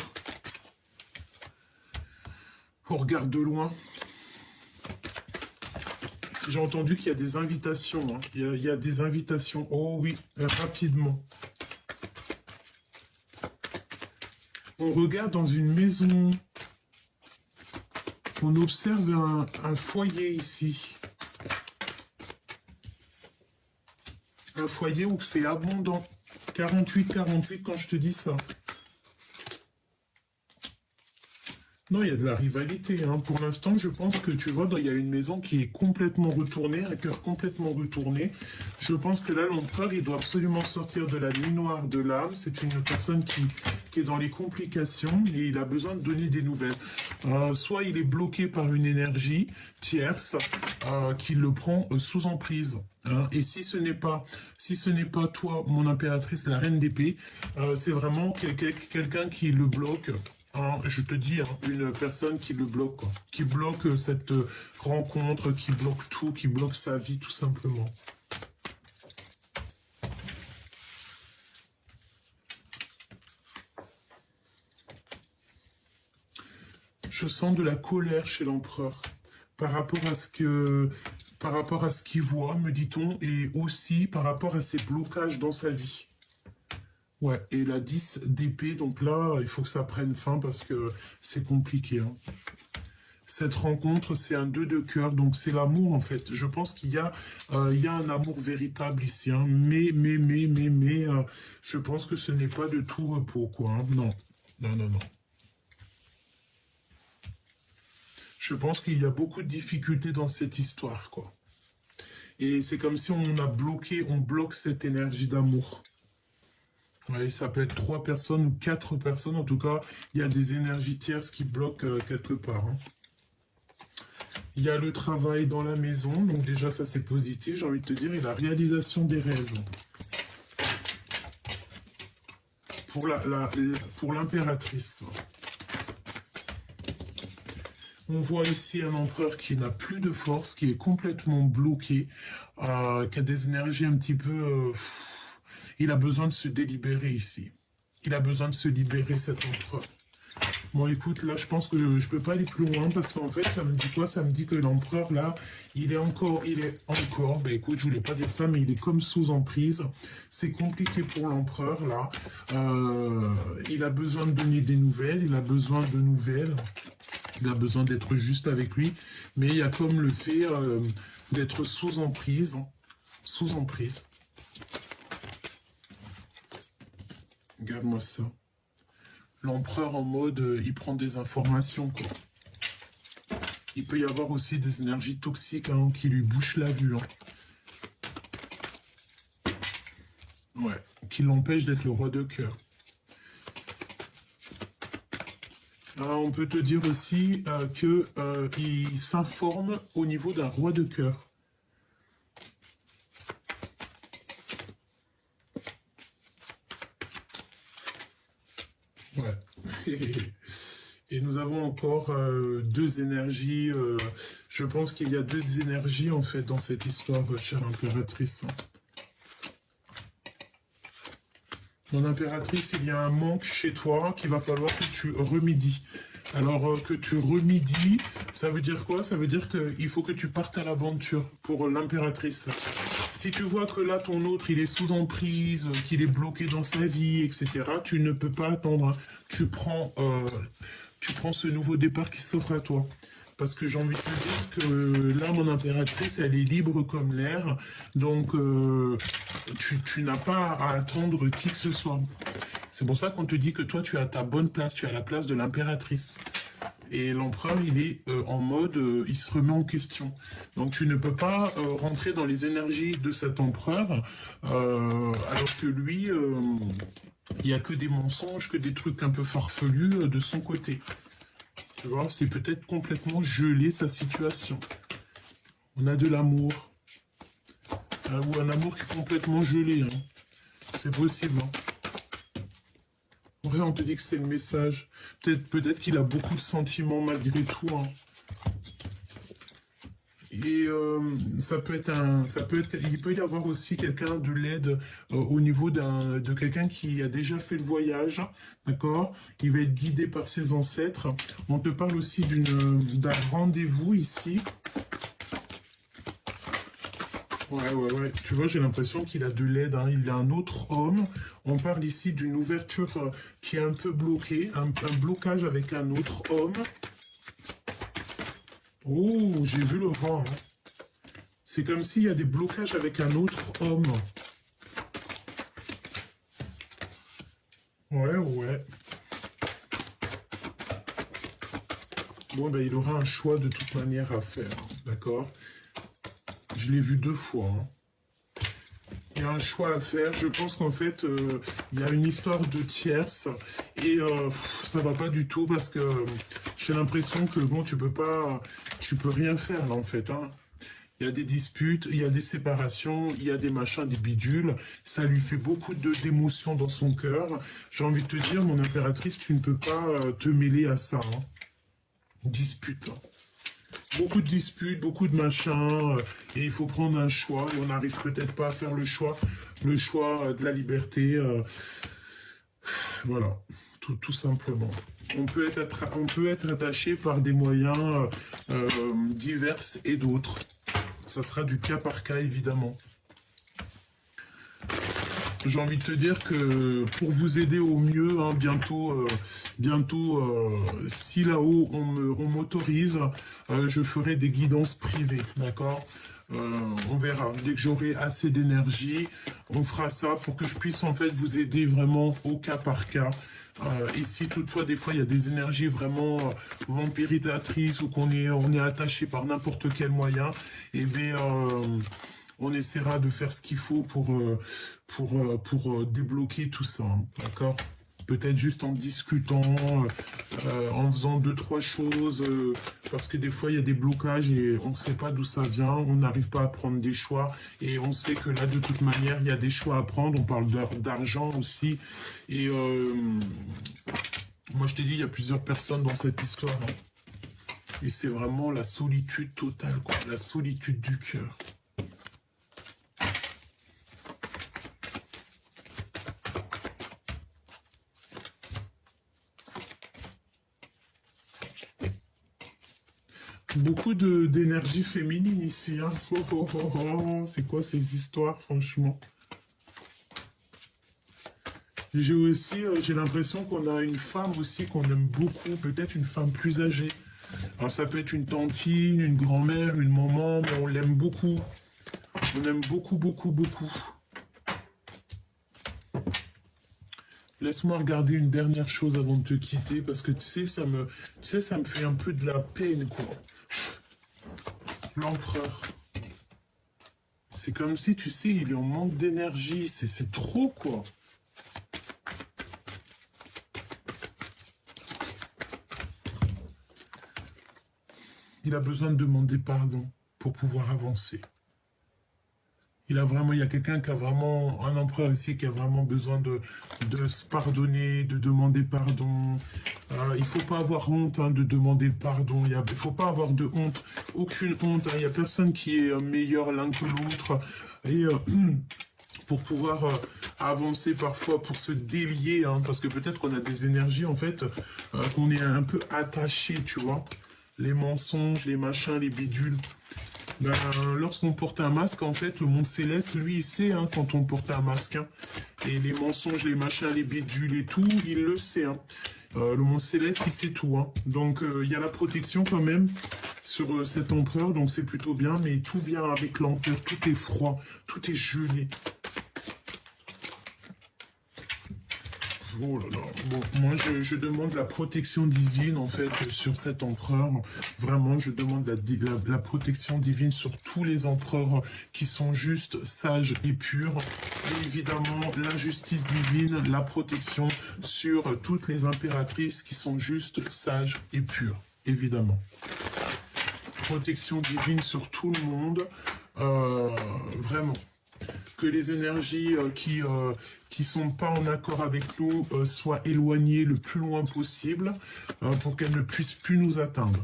on regarde de loin. J'ai entendu qu'il y a des invitations. Hein. Il y a des invitations. Oh oui, rapidement. On regarde dans une maison. On observe un foyer ici. Un foyer où c'est abondant. 48 quand je te dis ça. Non, il y a de la rivalité. Hein. Pour l'instant, je pense que, tu vois, il y a une maison qui est complètement retournée, un cœur complètement retourné. Je pense que là, l'empereur, il doit absolument sortir de la nuit noire de l'âme. C'est une personne qui est dans les complications et il a besoin de donner des nouvelles. Soit il est bloqué par une énergie tierce qui le prend sous emprise. Hein. Et si ce n'est pas toi, mon impératrice, la reine d'épée, c'est vraiment quelqu'un qui le bloque. Hein, je te dis, hein, une personne qui le bloque, quoi. Qui bloque cette rencontre, qui bloque tout, qui bloque sa vie, tout simplement. Je sens de la colère chez l'empereur par rapport à ce qu'il voit, me dit-on, et aussi par rapport à ses blocages dans sa vie. Ouais, et la 10 d'épée, donc là, il faut que ça prenne fin parce que c'est compliqué. Hein. Cette rencontre, c'est un 2 de cœur, donc c'est l'amour en fait. Je pense qu'il y a un amour véritable ici, hein. Mais, je pense que ce n'est pas de tout repos, quoi. Hein. Non, non. Je pense qu'il y a beaucoup de difficultés dans cette histoire, quoi. Et c'est comme si on bloque cette énergie d'amour. Oui, ça peut être 3 personnes ou 4 personnes. En tout cas, il y a des énergies tierces qui bloquent quelque part. Hein. Il y a le travail dans la maison. Donc déjà, ça c'est positif. J'ai envie de te dire, et la réalisation des rêves. pour l'impératrice. On voit ici un empereur qui n'a plus de force, qui est complètement bloqué, qui a des énergies un petit peu... il a besoin de se délibérer ici. Il a besoin de se libérer, cet empereur. Bon, écoute, là, je pense que je ne peux pas aller plus loin, parce qu'en fait, ça me dit quoi? Ça me dit que l'empereur, là, il est encore, ben écoute, je voulais pas dire ça, mais il est comme sous emprise. C'est compliqué pour l'empereur, là. Il a besoin de donner des nouvelles, il a besoin de nouvelles. Il a besoin d'être juste avec lui, mais il y a comme le fait d'être sous emprise. Sous emprise. Regarde-moi ça. L'empereur en mode, il prend des informations, quoi. Il peut y avoir aussi des énergies toxiques hein, qui lui bouchent la vue. Hein. Ouais, qui l'empêchent d'être le roi de cœur. On peut te dire aussi qu'il s'informe au niveau d'un roi de cœur. Ouais. Et nous avons encore deux énergies. Je pense qu'il y a deux énergies en fait dans cette histoire, chère impératrice. Mon impératrice, il y a un manque chez toi qu'il va falloir que tu remédies. Alors, que tu remédies, ça veut dire quoi? Ça veut dire qu'il faut que tu partes à l'aventure pour l'impératrice. Si tu vois que là, ton autre, il est sous emprise, qu'il est bloqué dans sa vie, etc., tu ne peux pas attendre. Tu prends ce nouveau départ qui s'offre à toi. Parce que j'ai envie de te dire que là, mon impératrice, elle est libre comme l'air. Donc, tu n'as pas à attendre qui que ce soit. C'est pour ça qu'on te dit que toi, tu as ta bonne place. Tu as la place de l'impératrice. Et l'empereur, il est en mode, il se remet en question. Donc, tu ne peux pas rentrer dans les énergies de cet empereur. Alors que lui, il n'y a que des mensonges, que des trucs un peu farfelus de son côté. Tu vois, c'est peut-être complètement gelé sa situation. On a de l'amour. Ou un amour qui est complètement gelé. Hein. C'est possible. Hein. Ouais, on te dit que c'est le message. Peut-être qu'il a beaucoup de sentiments malgré tout. Hein. Et ça peut être il peut y avoir aussi quelqu'un de l'aide au niveau de quelqu'un qui a déjà fait le voyage, d'accord? Il va être guidé par ses ancêtres. On te parle aussi d'un rendez-vous ici. Ouais. Tu vois, j'ai l'impression qu'il a de l'aide. Hein. Il a un autre homme. On parle ici d'une ouverture qui est un peu bloquée, un blocage avec un autre homme. Oh, j'ai vu le roi. Hein. C'est comme s'il y a des blocages avec un autre homme. Ouais. Bon, ben, il aura un choix de toute manière à faire. D'accord? Je l'ai vu 2 fois. Hein. Il y a un choix à faire. Je pense qu'en fait, il y a une histoire de tierce. Et ça va pas du tout parce que j'ai l'impression que bon, tu peux rien faire là en fait. Hein. Il y a des disputes, il y a des séparations, il y a des machins, des bidules. Ça lui fait beaucoup d'émotions dans son cœur. J'ai envie de te dire, mon impératrice, tu ne peux pas te mêler à ça. Hein. Dispute. Beaucoup de disputes, beaucoup de machins, et il faut prendre un choix, et on n'arrive peut-être pas à faire le choix de la liberté. Voilà, tout simplement. On peut être attaché par des moyens divers et d'autres. Ça sera du cas par cas, évidemment. J'ai envie de te dire que pour vous aider au mieux, hein, bientôt, si là-haut on m'autorise, je ferai des guidances privées, d'accord? On verra. Dès que j'aurai assez d'énergie, on fera ça pour que je puisse en fait vous aider vraiment au cas par cas. Et si toutefois des fois il y a des énergies vraiment vampirisatrices ou on est attaché par n'importe quel moyen, eh bien on essaiera de faire ce qu'il faut pour débloquer tout ça, hein, d'accord? peut-être juste en discutant, en faisant deux, trois choses, parce que des fois il y a des blocages et on ne sait pas d'où ça vient, on n'arrive pas à prendre des choix, et on sait que là de toute manière il y a des choix à prendre, on parle d'argent aussi, et moi je t'ai dit, il y a plusieurs personnes dans cette histoire, hein. Et c'est vraiment la solitude totale, quoi, la solitude du cœur. Beaucoup d'énergie féminine ici, hein. Oh, oh, oh, oh. C'est quoi ces histoires, franchement? J'ai aussi, j'ai l'impression qu'on a une femme aussi qu'on aime beaucoup, peut-être une femme plus âgée. Alors ça peut être une tantine, une grand-mère, une maman, mais on l'aime beaucoup. On aime beaucoup, beaucoup, beaucoup. Laisse-moi regarder une dernière chose avant de te quitter, parce que tu sais, ça me fait un peu de la peine, quoi. L'empereur. C'est comme si, tu sais, il est en manque d'énergie. C'est trop, quoi. Il a besoin de demander pardon pour pouvoir avancer. Il y a quelqu'un qui a vraiment, un empereur ici qui a vraiment besoin de se pardonner, de demander pardon. Il ne faut pas avoir honte, hein, de demander pardon. Il ne faut pas avoir de honte, aucune honte, hein. Il n'y a personne qui est meilleur l'un que l'autre. Et pour pouvoir avancer parfois, pour se délier, hein, parce que peut-être qu'on a des énergies, en fait, qu'on est un peu attaché, tu vois. Les mensonges, les machins, les bidules. Ben, lorsqu'on porte un masque, en fait, le monde céleste, lui, il sait, hein, quand on porte un masque, hein. Et les mensonges, les machins, les bidules et tout, il le sait, hein. Le monde céleste, il sait tout, hein. Donc, il y a la protection quand même sur cet empereur, donc c'est plutôt bien, mais tout vient avec lenteur, tout est froid, tout est gelé. Oh là là. Bon, moi, je demande la protection divine, en fait, sur cet empereur. Vraiment, je demande la protection divine sur tous les empereurs qui sont justes, sages et purs. Et évidemment, la justice divine, la protection sur toutes les impératrices qui sont justes, sages et pures, évidemment. Protection divine sur tout le monde. Vraiment. Que les énergies qui sont pas en accord avec nous soient éloignées le plus loin possible pour qu'elles ne puissent plus nous atteindre.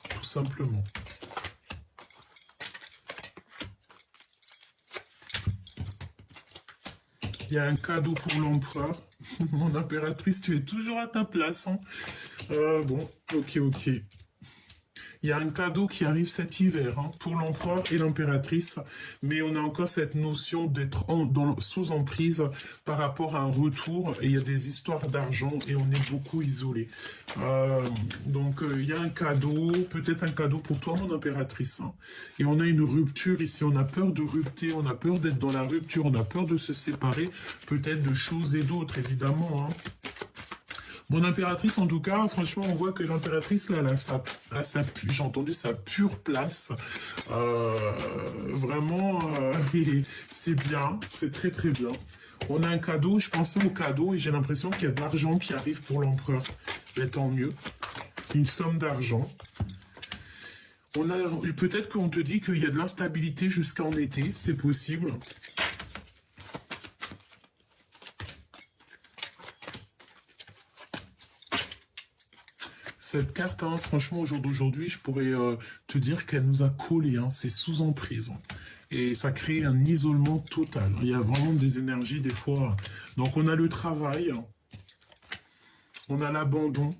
Tout simplement. Il y a un cadeau pour l'empereur. Mon impératrice, tu es toujours à ta place, hein. Bon, ok. Il y a un cadeau qui arrive cet hiver, hein, pour l'empereur et l'impératrice, mais on a encore cette notion d'être sous emprise par rapport à un retour, et il y a des histoires d'argent, et on est beaucoup isolé. Donc, il y a un cadeau, peut-être un cadeau pour toi, mon impératrice, hein. Et on a une rupture ici, on a peur de rupter, on a peur d'être dans la rupture, on a peur de se séparer, peut-être de choses et d'autres, évidemment, hein. Mon impératrice, en tout cas, franchement, on voit que l'impératrice, là, j'ai entendu sa pure place. Vraiment, c'est bien, c'est très très bien. On a un cadeau, je pensais au cadeau et j'ai l'impression qu'il y a de l'argent qui arrive pour l'empereur. Mais tant mieux. Une somme d'argent. Peut-être qu'on te dit qu'il y a de l'instabilité jusqu'en été, c'est possible. Cette carte, hein, franchement, au jour d'aujourd'hui, je pourrais te dire qu'elle nous a collés, hein, c'est sous emprise. Et ça crée un isolement total. Il y a vraiment des énergies, des fois. Donc, on a le travail, on a l'abandon,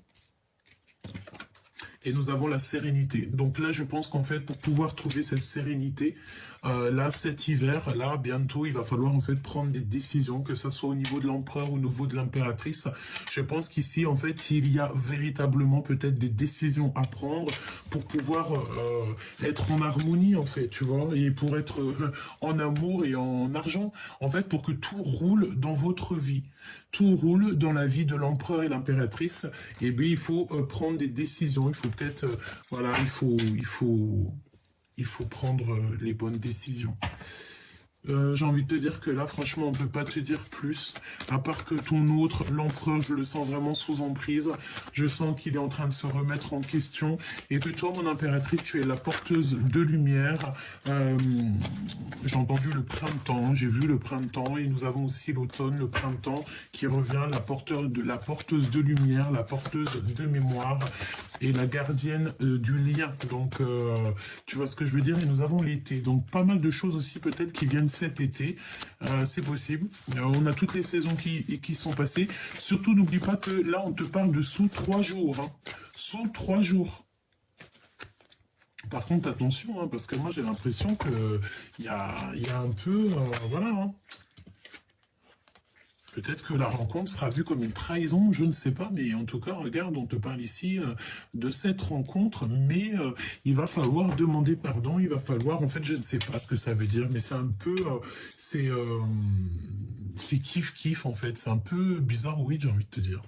et nous avons la sérénité. Donc là, je pense qu'en fait, pour pouvoir trouver cette sérénité, là, cet hiver, là, bientôt, il va falloir en fait prendre des décisions, que ce soit au niveau de l'empereur ou au niveau de l'impératrice. Je pense qu'ici, en fait, il y a véritablement peut-être des décisions à prendre pour pouvoir être en harmonie, en fait, tu vois, et pour être en amour et en argent, en fait, pour que tout roule dans votre vie. Tout roule dans la vie de l'empereur et l'impératrice, et bien il faut prendre des décisions, il faut peut-être, voilà, il faut prendre les bonnes décisions. J'ai envie de te dire que là, franchement, on peut pas te dire plus. À part que ton autre, l'empereur, je le sens vraiment sous emprise. Je sens qu'il est en train de se remettre en question. Et que toi, mon impératrice, tu es la porteuse de lumière. J'ai entendu le printemps, j'ai vu le printemps. Et nous avons aussi l'automne, le printemps, qui revient, la porteuse de lumière, la porteuse de mémoire et la gardienne du lien. Donc, tu vois ce que je veux dire? Et nous avons l'été. Donc, pas mal de choses aussi peut-être qui viennent cet été. C'est possible. On a toutes les saisons qui sont passées. Surtout, n'oublie pas que là, on te parle de sous 3 jours. Hein. Sous 3 jours. Par contre, attention, hein, parce que moi, j'ai l'impression que il y a un peu... voilà, hein. Peut-être que la rencontre sera vue comme une trahison, je ne sais pas, mais en tout cas, regarde, on te parle ici de cette rencontre, mais il va falloir demander pardon, il va falloir, en fait, je ne sais pas ce que ça veut dire, mais c'est un peu, c'est kiff-kiff, en fait, c'est un peu bizarre, oui, j'ai envie de te dire.